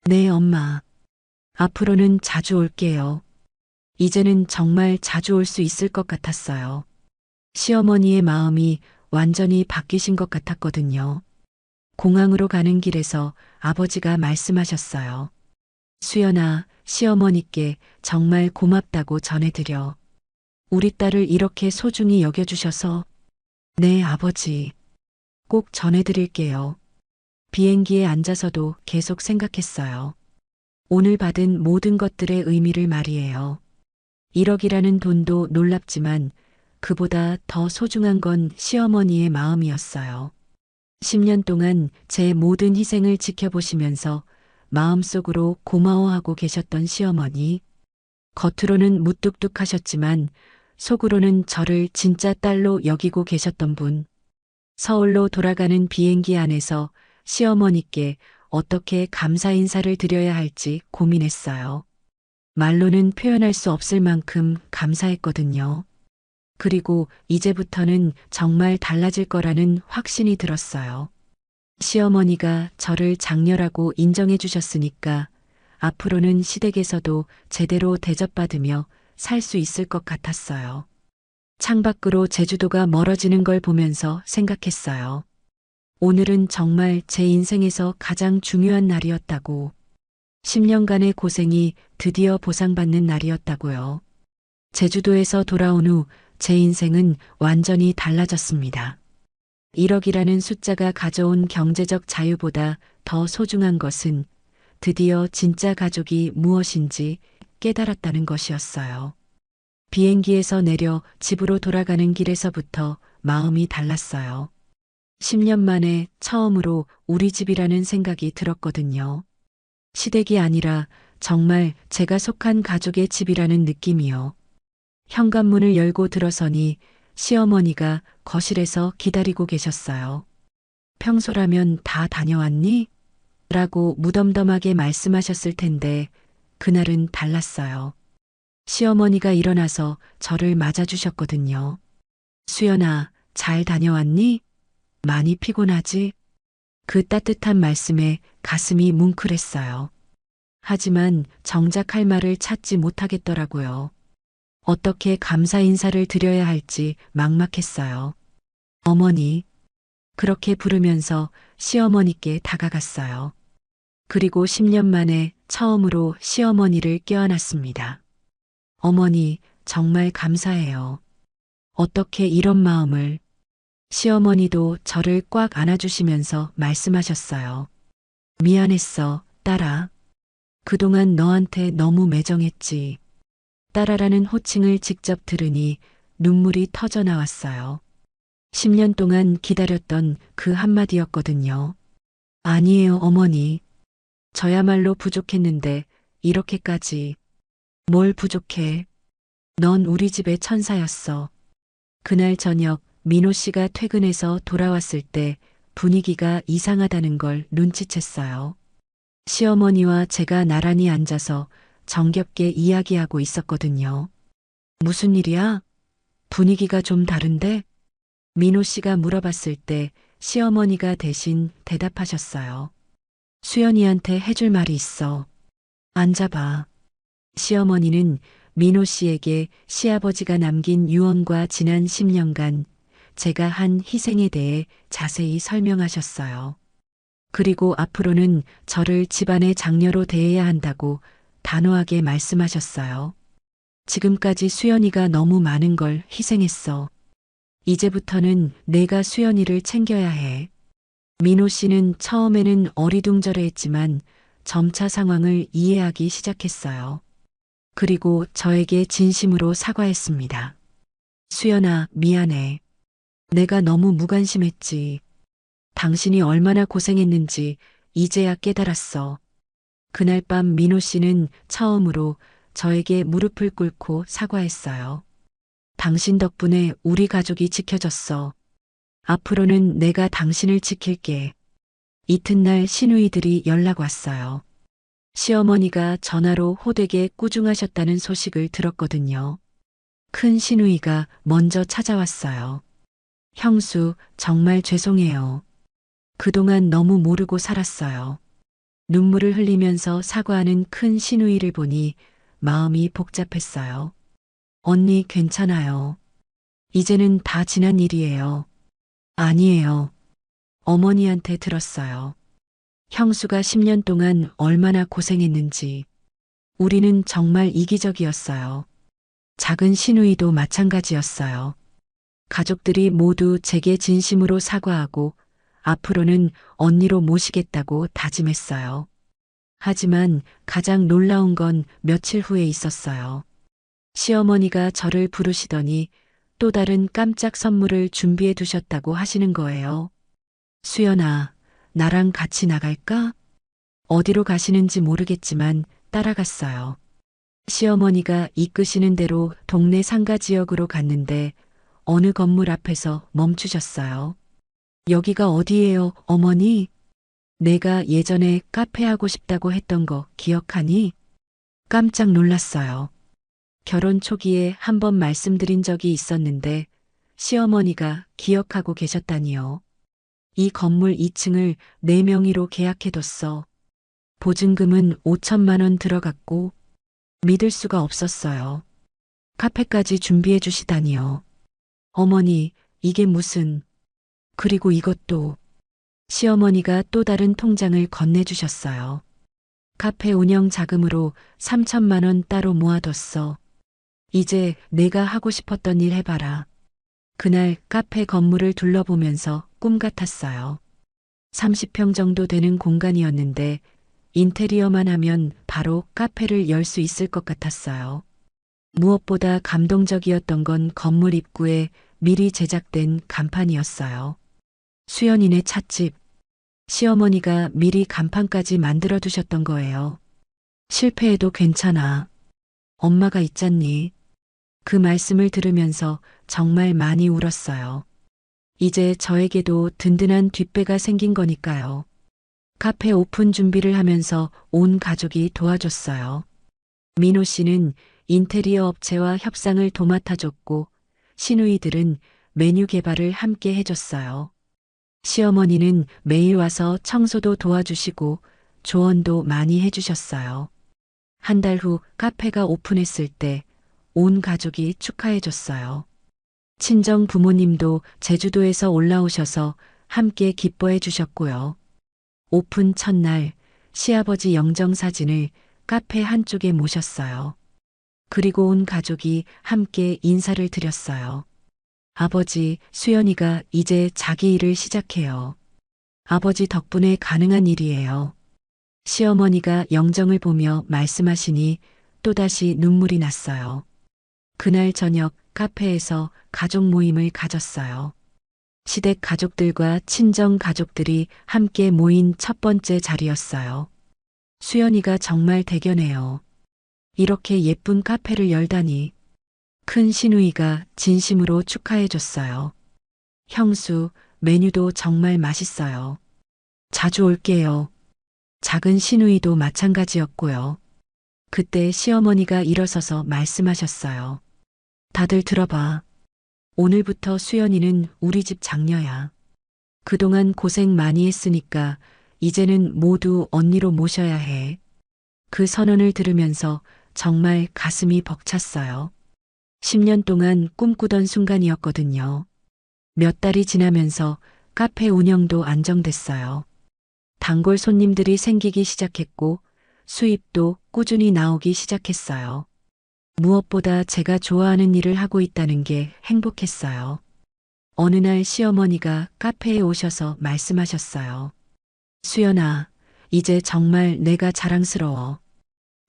네, 엄마. 앞으로는 자주 올게요. 이제는 정말 자주 올 수 있을 것 같았어요. 시어머니의 마음이 완전히 바뀌신 것 같았거든요. 공항으로 가는 길에서 아버지가 말씀하셨어요. 수연아, 시어머니께 정말 고맙다고 전해드려. 우리 딸을 이렇게 소중히 여겨주셔서. 네, 아버지. 꼭 전해드릴게요. 비행기에 앉아서도 계속 생각했어요. 오늘 받은 모든 것들의 의미를 말이에요. 1억이라는 돈도 놀랍지만 그보다 더 소중한 건 시어머니의 마음이었어요. 10년 동안 제 모든 희생을 지켜보시면서 마음속으로 고마워하고 계셨던 시어머니. 겉으로는 무뚝뚝하셨지만 속으로는 저를 진짜 딸로 여기고 계셨던 분. 서울로 돌아가는 비행기 안에서 시어머니께 어떻게 감사 인사를 드려야 할지 고민했어요. 말로는 표현할 수 없을 만큼 감사했거든요. 그리고 이제부터는 정말 달라질 거라는 확신이 들었어요. 시어머니가 저를 장녀라고 인정해 주셨으니까 앞으로는 시댁에서도 제대로 대접받으며 살 수 있을 것 같았어요. 창밖으로 제주도가 멀어지는 걸 보면서 생각했어요. 오늘은 정말 제 인생에서 가장 중요한 날이었다고. 10년간의 고생이 드디어 보상받는 날이었다고요. 제주도에서 돌아온 후 제 인생은 완전히 달라졌습니다. 1억이라는 숫자가 가져온 경제적 자유보다 더 소중한 것은 드디어 진짜 가족이 무엇인지 깨달았다는 것이었어요. 비행기에서 내려 집으로 돌아가는 길에서부터 마음이 달랐어요. 10년 만에 처음으로 우리 집이라는 생각이 들었거든요. 시댁이 아니라 정말 제가 속한 가족의 집이라는 느낌이요. 현관문을 열고 들어서니 시어머니가 거실에서 기다리고 계셨어요. 평소라면 다 다녀왔니? 라고 무덤덤하게 말씀하셨을 텐데 그날은 달랐어요. 시어머니가 일어나서 저를 맞아주셨거든요. 수연아, 잘 다녀왔니? 많이 피곤하지? 그 따뜻한 말씀에 가슴이 뭉클했어요. 하지만 정작 할 말을 찾지 못하겠더라고요. 어떻게 감사 인사를 드려야 할지 막막했어요. 어머니, 그렇게 부르면서 시어머니께 다가갔어요. 그리고 10년 만에 처음으로 시어머니를 껴안았습니다. 어머니, 정말 감사해요. 어떻게 이런 마음을. 시어머니도 저를 꽉 안아주시면서 말씀하셨어요. 미안했어, 딸아. 그동안 너한테 너무 매정했지. 딸아라는 호칭을 직접 들으니 눈물이 터져 나왔어요. 10년 동안 기다렸던 그 한마디였거든요. 아니에요, 어머니. 저야말로 부족했는데 이렇게까지. 뭘 부족해? 넌 우리 집의 천사였어. 그날 저녁 민호 씨가 퇴근해서 돌아왔을 때 분위기가 이상하다는 걸 눈치챘어요. 시어머니와 제가 나란히 앉아서 정겹게 이야기하고 있었거든요. 무슨 일이야? 분위기가 좀 다른데? 민호 씨가 물어봤을 때 시어머니가 대신 대답하셨어요. 수연이한테 해줄 말이 있어. 앉아봐. 시어머니는 민호 씨에게 시아버지가 남긴 유언과 지난 10년간 제가 한 희생에 대해 자세히 설명하셨어요. 그리고 앞으로는 저를 집안의 장녀로 대해야 한다고 단호하게 말씀하셨어요. 지금까지 수연이가 너무 많은 걸 희생했어. 이제부터는 내가 수연이를 챙겨야 해. 민호 씨는 처음에는 어리둥절해 했지만 점차 상황을 이해하기 시작했어요. 그리고 저에게 진심으로 사과했습니다. 수연아, 미안해. 내가 너무 무관심했지. 당신이 얼마나 고생했는지 이제야 깨달았어. 그날 밤 민호 씨는 처음으로 저에게 무릎을 꿇고 사과했어요. 당신 덕분에 우리 가족이 지켜졌어. 앞으로는 내가 당신을 지킬게. 이튿날 시누이들이 연락 왔어요. 시어머니가 전화로 호되게 꾸중하셨다는 소식을 들었거든요. 큰 시누이가 먼저 찾아왔어요. 형수, 정말 죄송해요. 그동안 너무 모르고 살았어요. 눈물을 흘리면서 사과하는 큰 시누이를 보니 마음이 복잡했어요. 언니 괜찮아요. 이제는 다 지난 일이에요. 아니에요. 어머니한테 들었어요. 형수가 10년 동안 얼마나 고생했는지. 우리는 정말 이기적이었어요. 작은 시누이도 마찬가지였어요. 가족들이 모두 제게 진심으로 사과하고 앞으로는 언니로 모시겠다고 다짐했어요. 하지만 가장 놀라운 건 며칠 후에 있었어요. 시어머니가 저를 부르시더니 또 다른 깜짝 선물을 준비해 두셨다고 하시는 거예요. 수연아, 나랑 같이 나갈까? 어디로 가시는지 모르겠지만 따라갔어요. 시어머니가 이끄시는 대로 동네 상가 지역으로 갔는데 어느 건물 앞에서 멈추셨어요. 여기가 어디예요, 어머니? 내가 예전에 카페 하고 싶다고 했던 거 기억하니? 깜짝 놀랐어요. 결혼 초기에 한 번 말씀드린 적이 있었는데 시어머니가 기억하고 계셨다니요. 이 건물 2층을 내 명의로 계약해뒀어. 보증금은 5천만 원 들어갔고 믿을 수가 없었어요. 카페까지 준비해 주시다니요. 어머니, 이게 무슨... 그리고 이것도... 시어머니가 또 다른 통장을 건네주셨어요. 카페 운영 자금으로 3천만 원 따로 모아뒀어. 이제 내가 하고 싶었던 일 해봐라. 그날 카페 건물을 둘러보면서 꿈 같았어요. 30평 정도 되는 공간이었는데 인테리어만 하면 바로 카페를 열 수 있을 것 같았어요. 무엇보다 감동적이었던 건 건물 입구에 미리 제작된 간판이었어요. 수연이네 찻집. 시어머니가 미리 간판까지 만들어 두셨던 거예요. 실패해도 괜찮아. 엄마가 있잖니. 그 말씀을 들으면서 정말 많이 울었어요. 이제 저에게도 든든한 뒷배가 생긴 거니까요. 카페 오픈 준비를 하면서 온 가족이 도와줬어요. 민호 씨는 인테리어 업체와 협상을 도맡아줬고 시누이들은 메뉴 개발을 함께 해줬어요. 시어머니는 매일 와서 청소도 도와주시고 조언도 많이 해주셨어요. 한 달 후 카페가 오픈했을 때 온 가족이 축하해줬어요. 친정 부모님도 제주도에서 올라오셔서 함께 기뻐해 주셨고요. 오픈 첫날 시아버지 영정사진을 카페 한쪽에 모셨어요. 그리고 온 가족이 함께 인사를 드렸어요. 아버지, 수연이가 이제 자기 일을 시작해요. 아버지 덕분에 가능한 일이에요. 시어머니가 영정을 보며 말씀하시니 또다시 눈물이 났어요. 그날 저녁 카페에서 가족 모임을 가졌어요. 시댁 가족들과 친정 가족들이 함께 모인 첫 번째 자리였어요. 수연이가 정말 대견해요. 이렇게 예쁜 카페를 열다니. 큰 시누이가 진심으로 축하해줬어요. 형수, 메뉴도 정말 맛있어요. 자주 올게요. 작은 시누이도 마찬가지였고요. 그때 시어머니가 일어서서 말씀하셨어요. 다들 들어봐. 오늘부터 수연이는 우리 집 장녀야. 그동안 고생 많이 했으니까 이제는 모두 언니로 모셔야 해. 그 선언을 들으면서 정말 가슴이 벅찼어요. 10년 동안 꿈꾸던 순간이었거든요. 몇 달이 지나면서 카페 운영도 안정됐어요. 단골 손님들이 생기기 시작했고 수입도 꾸준히 나오기 시작했어요. 무엇보다 제가 좋아하는 일을 하고 있다는 게 행복했어요. 어느 날 시어머니가 카페에 오셔서 말씀하셨어요. 수연아, 이제 정말 내가 자랑스러워.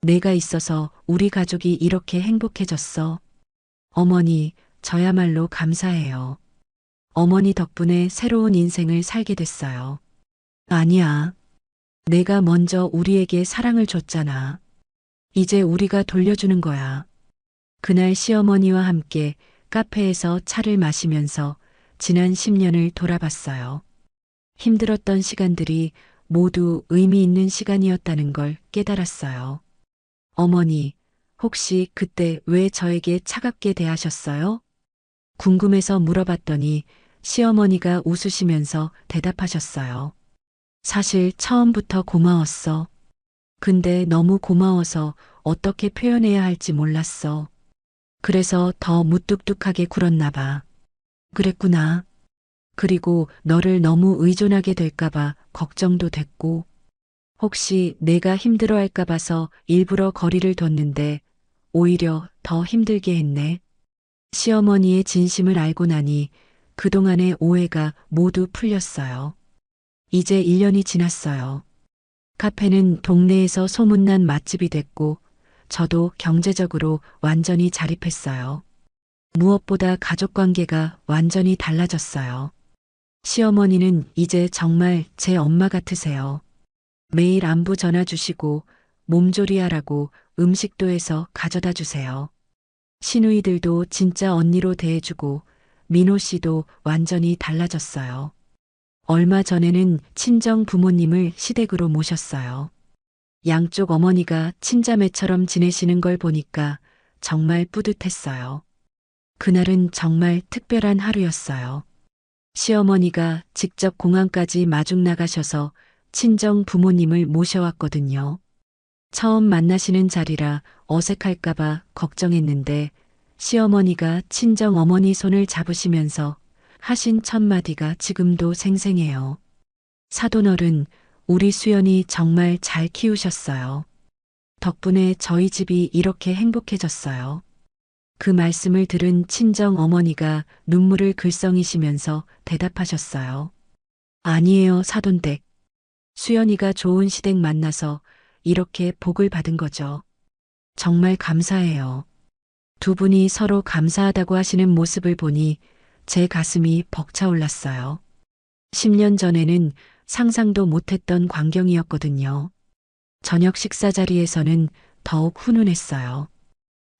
내가 있어서 우리 가족이 이렇게 행복해졌어. 어머니, 저야말로 감사해요. 어머니 덕분에 새로운 인생을 살게 됐어요. 아니야. 내가 먼저 우리에게 사랑을 줬잖아. 이제 우리가 돌려주는 거야. 그날 시어머니와 함께 카페에서 차를 마시면서 지난 10년을 돌아봤어요. 힘들었던 시간들이 모두 의미 있는 시간이었다는 걸 깨달았어요. 어머니, 혹시 그때 왜 저에게 차갑게 대하셨어요? 궁금해서 물어봤더니 시어머니가 웃으시면서 대답하셨어요. 사실 처음부터 고마웠어. 근데 너무 고마워서 어떻게 표현해야 할지 몰랐어. 그래서 더 무뚝뚝하게 굴었나 봐. 그랬구나. 그리고 너를 너무 의존하게 될까봐 걱정도 됐고, 혹시 내가 힘들어할까 봐서 일부러 거리를 뒀는데 오히려 더 힘들게 했네. 시어머니의 진심을 알고 나니 그동안의 오해가 모두 풀렸어요. 이제 1년이 지났어요. 카페는 동네에서 소문난 맛집이 됐고, 저도 경제적으로 완전히 자립했어요. 무엇보다 가족 관계가 완전히 달라졌어요. 시어머니는 이제 정말 제 엄마 같으세요. 매일 안부 전화 주시고 몸조리하라고 음식도 해서 가져다 주세요. 시누이들도 진짜 언니로 대해주고 민호 씨도 완전히 달라졌어요. 얼마 전에는 친정 부모님을 시댁으로 모셨어요. 양쪽 어머니가 친자매처럼 지내시는 걸 보니까 정말 뿌듯했어요. 그날은 정말 특별한 하루였어요. 시어머니가 직접 공항까지 마중 나가셔서 친정 부모님을 모셔왔거든요. 처음 만나시는 자리라 어색할까봐 걱정했는데 시어머니가 친정 어머니 손을 잡으시면서 하신 첫 마디가 지금도 생생해요. 사돈어른, 우리 수연이 정말 잘 키우셨어요. 덕분에 저희 집이 이렇게 행복해졌어요. 그 말씀을 들은 친정 어머니가 눈물을 글썽이시면서 대답하셨어요. 아니에요, 사돈댁. 수연이가 좋은 시댁 만나서 이렇게 복을 받은 거죠. 정말 감사해요. 두 분이 서로 감사하다고 하시는 모습을 보니 제 가슴이 벅차올랐어요. 10년 전에는 상상도 못했던 광경이었거든요. 저녁 식사 자리에서는 더욱 훈훈했어요.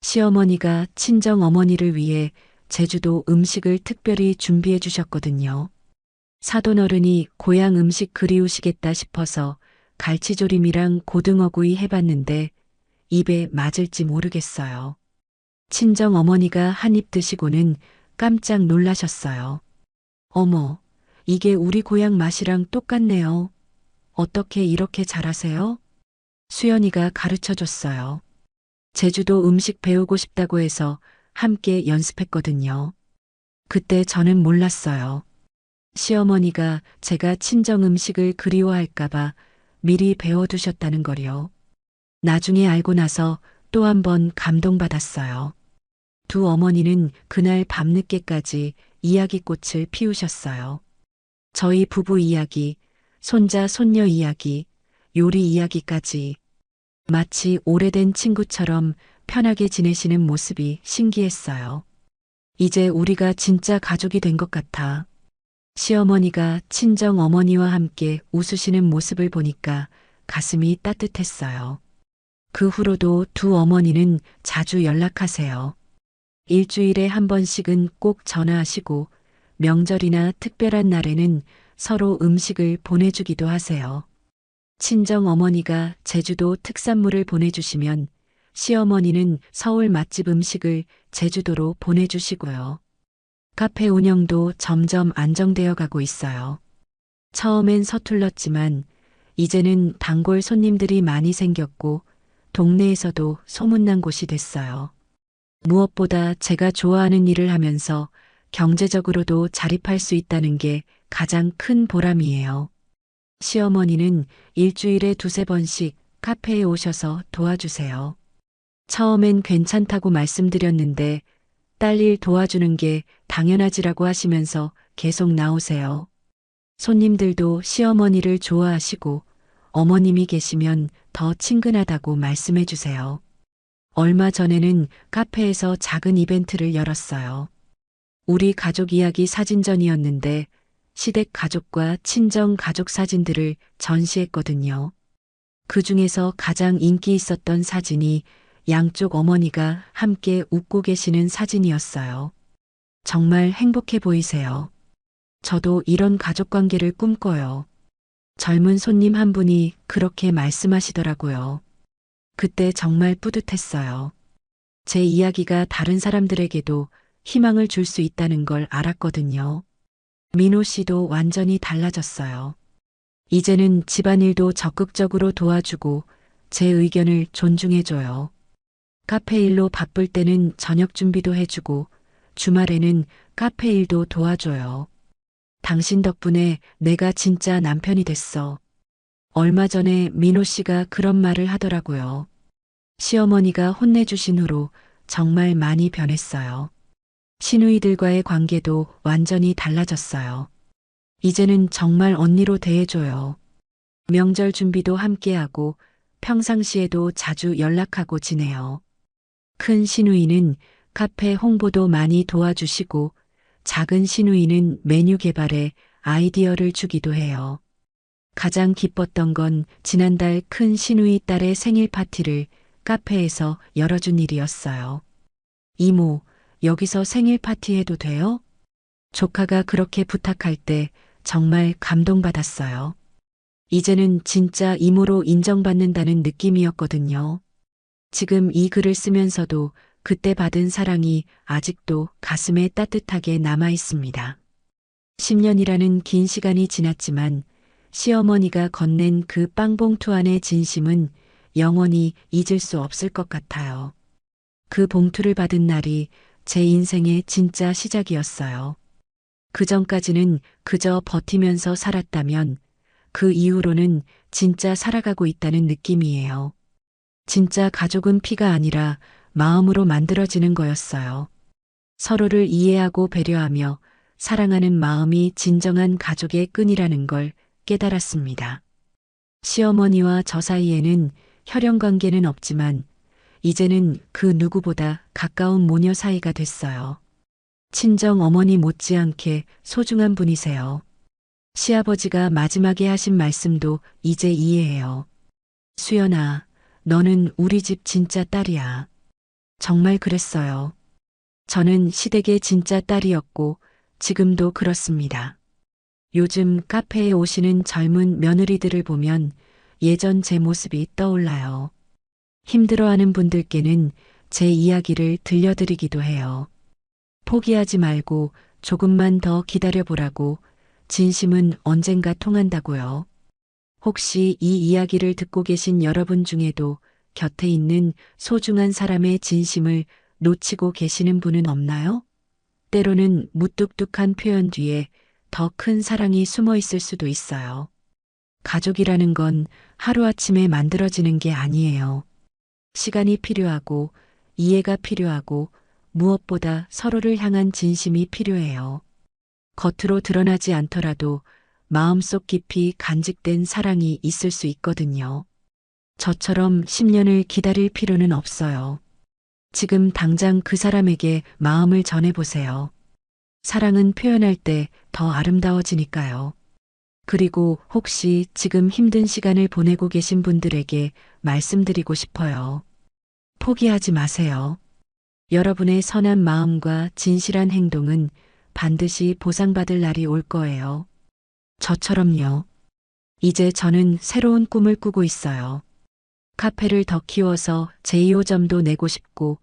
시어머니가 친정 어머니를 위해 제주도 음식을 특별히 준비해 주셨거든요. 사돈어른이 고향 음식 그리우시겠다 싶어서 갈치조림이랑 고등어구이 해봤는데 입에 맞을지 모르겠어요. 친정 어머니가 한 입 드시고는 깜짝 놀라셨어요. 어머, 이게 우리 고향 맛이랑 똑같네요. 어떻게 이렇게 잘하세요? 수연이가 가르쳐 줬어요. 제주도 음식 배우고 싶다고 해서 함께 연습했거든요. 그때 저는 몰랐어요. 시어머니가 제가 친정 음식을 그리워할까봐 미리 배워두셨다는 걸요. 나중에 알고 나서 또 한 번 감동받았어요. 두 어머니는 그날 밤늦게까지 이야기꽃을 피우셨어요. 저희 부부 이야기, 손자, 손녀 이야기, 요리 이야기까지 마치 오래된 친구처럼 편하게 지내시는 모습이 신기했어요. 이제 우리가 진짜 가족이 된 것 같아. 시어머니가 친정 어머니와 함께 웃으시는 모습을 보니까 가슴이 따뜻했어요. 그 후로도 두 어머니는 자주 연락하세요. 일주일에 한 번씩은 꼭 전화하시고 명절이나 특별한 날에는 서로 음식을 보내주기도 하세요. 친정 어머니가 제주도 특산물을 보내주시면 시어머니는 서울 맛집 음식을 제주도로 보내주시고요. 카페 운영도 점점 안정되어 가고 있어요. 처음엔 서툴렀지만 이제는 단골 손님들이 많이 생겼고 동네에서도 소문난 곳이 됐어요. 무엇보다 제가 좋아하는 일을 하면서 경제적으로도 자립할 수 있다는 게 가장 큰 보람이에요. 시어머니는 일주일에 두세 번씩 카페에 오셔서 도와주세요. 처음엔 괜찮다고 말씀드렸는데 딸 일 도와주는 게 당연하지라고 하시면서 계속 나오세요. 손님들도 시어머니를 좋아하시고 어머님이 계시면 더 친근하다고 말씀해 주세요. 얼마 전에는 카페에서 작은 이벤트를 열었어요. 우리 가족 이야기 사진전이었는데 시댁 가족과 친정 가족 사진들을 전시했거든요. 그 중에서 가장 인기 있었던 사진이 양쪽 어머니가 함께 웃고 계시는 사진이었어요. 정말 행복해 보이세요. 저도 이런 가족 관계를 꿈꿔요. 젊은 손님 한 분이 그렇게 말씀하시더라고요. 그때 정말 뿌듯했어요. 제 이야기가 다른 사람들에게도 희망을 줄 수 있다는 걸 알았거든요. 민호 씨도 완전히 달라졌어요. 이제는 집안일도 적극적으로 도와주고 제 의견을 존중해줘요. 카페 일로 바쁠 때는 저녁 준비도 해주고 주말에는 카페 일도 도와줘요. 당신 덕분에 내가 진짜 남편이 됐어. 얼마 전에 민호 씨가 그런 말을 하더라고요. 시어머니가 혼내주신 후로 정말 많이 변했어요. 시누이들과의 관계도 완전히 달라졌어요. 이제는 정말 언니로 대해줘요. 명절 준비도 함께하고 평상시에도 자주 연락하고 지내요. 큰 시누이는 카페 홍보도 많이 도와주시고 작은 시누이는 메뉴 개발에 아이디어를 주기도 해요. 가장 기뻤던 건 지난달 큰 시누이 딸의 생일 파티를 카페에서 열어준 일이었어요. 이모, 여기서 생일 파티 해도 돼요? 조카가 그렇게 부탁할 때 정말 감동받았어요. 이제는 진짜 이모로 인정받는다는 느낌이었거든요. 지금 이 글을 쓰면서도 그때 받은 사랑이 아직도 가슴에 따뜻하게 남아 있습니다. 10년이라는 긴 시간이 지났지만 시어머니가 건넨 그 빵봉투 안의 진심은 영원히 잊을 수 없을 것 같아요. 그 봉투를 받은 날이 제 인생의 진짜 시작이었어요. 그 전까지는 그저 버티면서 살았다면 그 이후로는 진짜 살아가고 있다는 느낌이에요. 진짜 가족은 피가 아니라 마음으로 만들어지는 거였어요. 서로를 이해하고 배려하며 사랑하는 마음이 진정한 가족의 끈이라는 걸 깨달았습니다. 시어머니와 저 사이에는 혈연 관계는 없지만 이제는 그 누구보다 가까운 모녀 사이가 됐어요. 친정 어머니 못지않게 소중한 분이세요. 시아버지가 마지막에 하신 말씀도 이제 이해해요. 수연아, 너는 우리 집 진짜 딸이야. 정말 그랬어요. 저는 시댁의 진짜 딸이었고 지금도 그렇습니다. 요즘 카페에 오시는 젊은 며느리들을 보면 예전 제 모습이 떠올라요. 힘들어하는 분들께는 제 이야기를 들려드리기도 해요. 포기하지 말고 조금만 더 기다려보라고, 진심은 언젠가 통한다고요. 혹시 이 이야기를 듣고 계신 여러분 중에도 곁에 있는 소중한 사람의 진심을 놓치고 계시는 분은 없나요? 때로는 무뚝뚝한 표현 뒤에 더 큰 사랑이 숨어 있을 수도 있어요. 가족이라는 건 하루아침에 만들어지는 게 아니에요. 시간이 필요하고 이해가 필요하고 무엇보다 서로를 향한 진심이 필요해요. 겉으로 드러나지 않더라도 마음속 깊이 간직된 사랑이 있을 수 있거든요. 저처럼 10년을 기다릴 필요는 없어요. 지금 당장 그 사람에게 마음을 전해보세요. 사랑은 표현할 때 더 아름다워지니까요. 그리고 혹시 지금 힘든 시간을 보내고 계신 분들에게 말씀드리고 싶어요. 포기하지 마세요. 여러분의 선한 마음과 진실한 행동은 반드시 보상받을 날이 올 거예요. 저처럼요. 이제 저는 새로운 꿈을 꾸고 있어요. 카페를 더 키워서 제2호점도 내고 싶고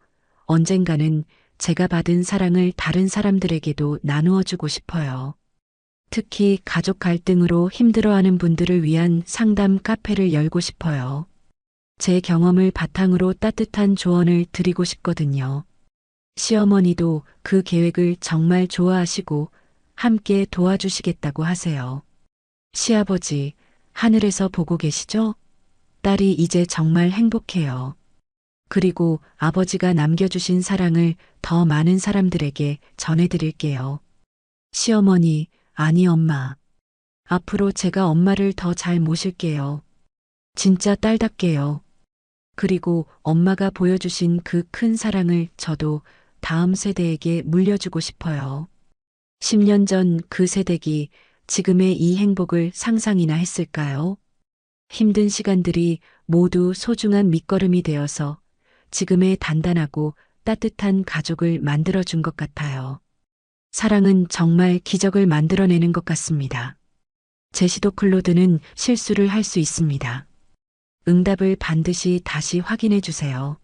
언젠가는 제가 받은 사랑을 다른 사람들에게도 나누어 주고 싶어요. 특히 가족 갈등으로 힘들어하는 분들을 위한 상담 카페를 열고 싶어요. 제 경험을 바탕으로 따뜻한 조언을 드리고 싶거든요. 시어머니도 그 계획을 정말 좋아하시고 함께 도와주시겠다고 하세요. 시아버지, 하늘에서 보고 계시죠? 딸이 이제 정말 행복해요. 그리고 아버지가 남겨주신 사랑을 더 많은 사람들에게 전해드릴게요. 시어머니, 아니 엄마. 앞으로 제가 엄마를 더 잘 모실게요. 진짜 딸답게요. 그리고 엄마가 보여주신 그 큰 사랑을 저도 다음 세대에게 물려주고 싶어요. 10년 전 그 세대기 지금의 이 행복을 상상이나 했을까요? 힘든 시간들이 모두 소중한 밑거름이 되어서 지금의 단단하고 따뜻한 가족을 만들어준 것 같아요. 사랑은 정말 기적을 만들어내는 것 같습니다. 제시도 클로드는 실수를 할 수 있습니다. 응답을 반드시 다시 확인해 주세요.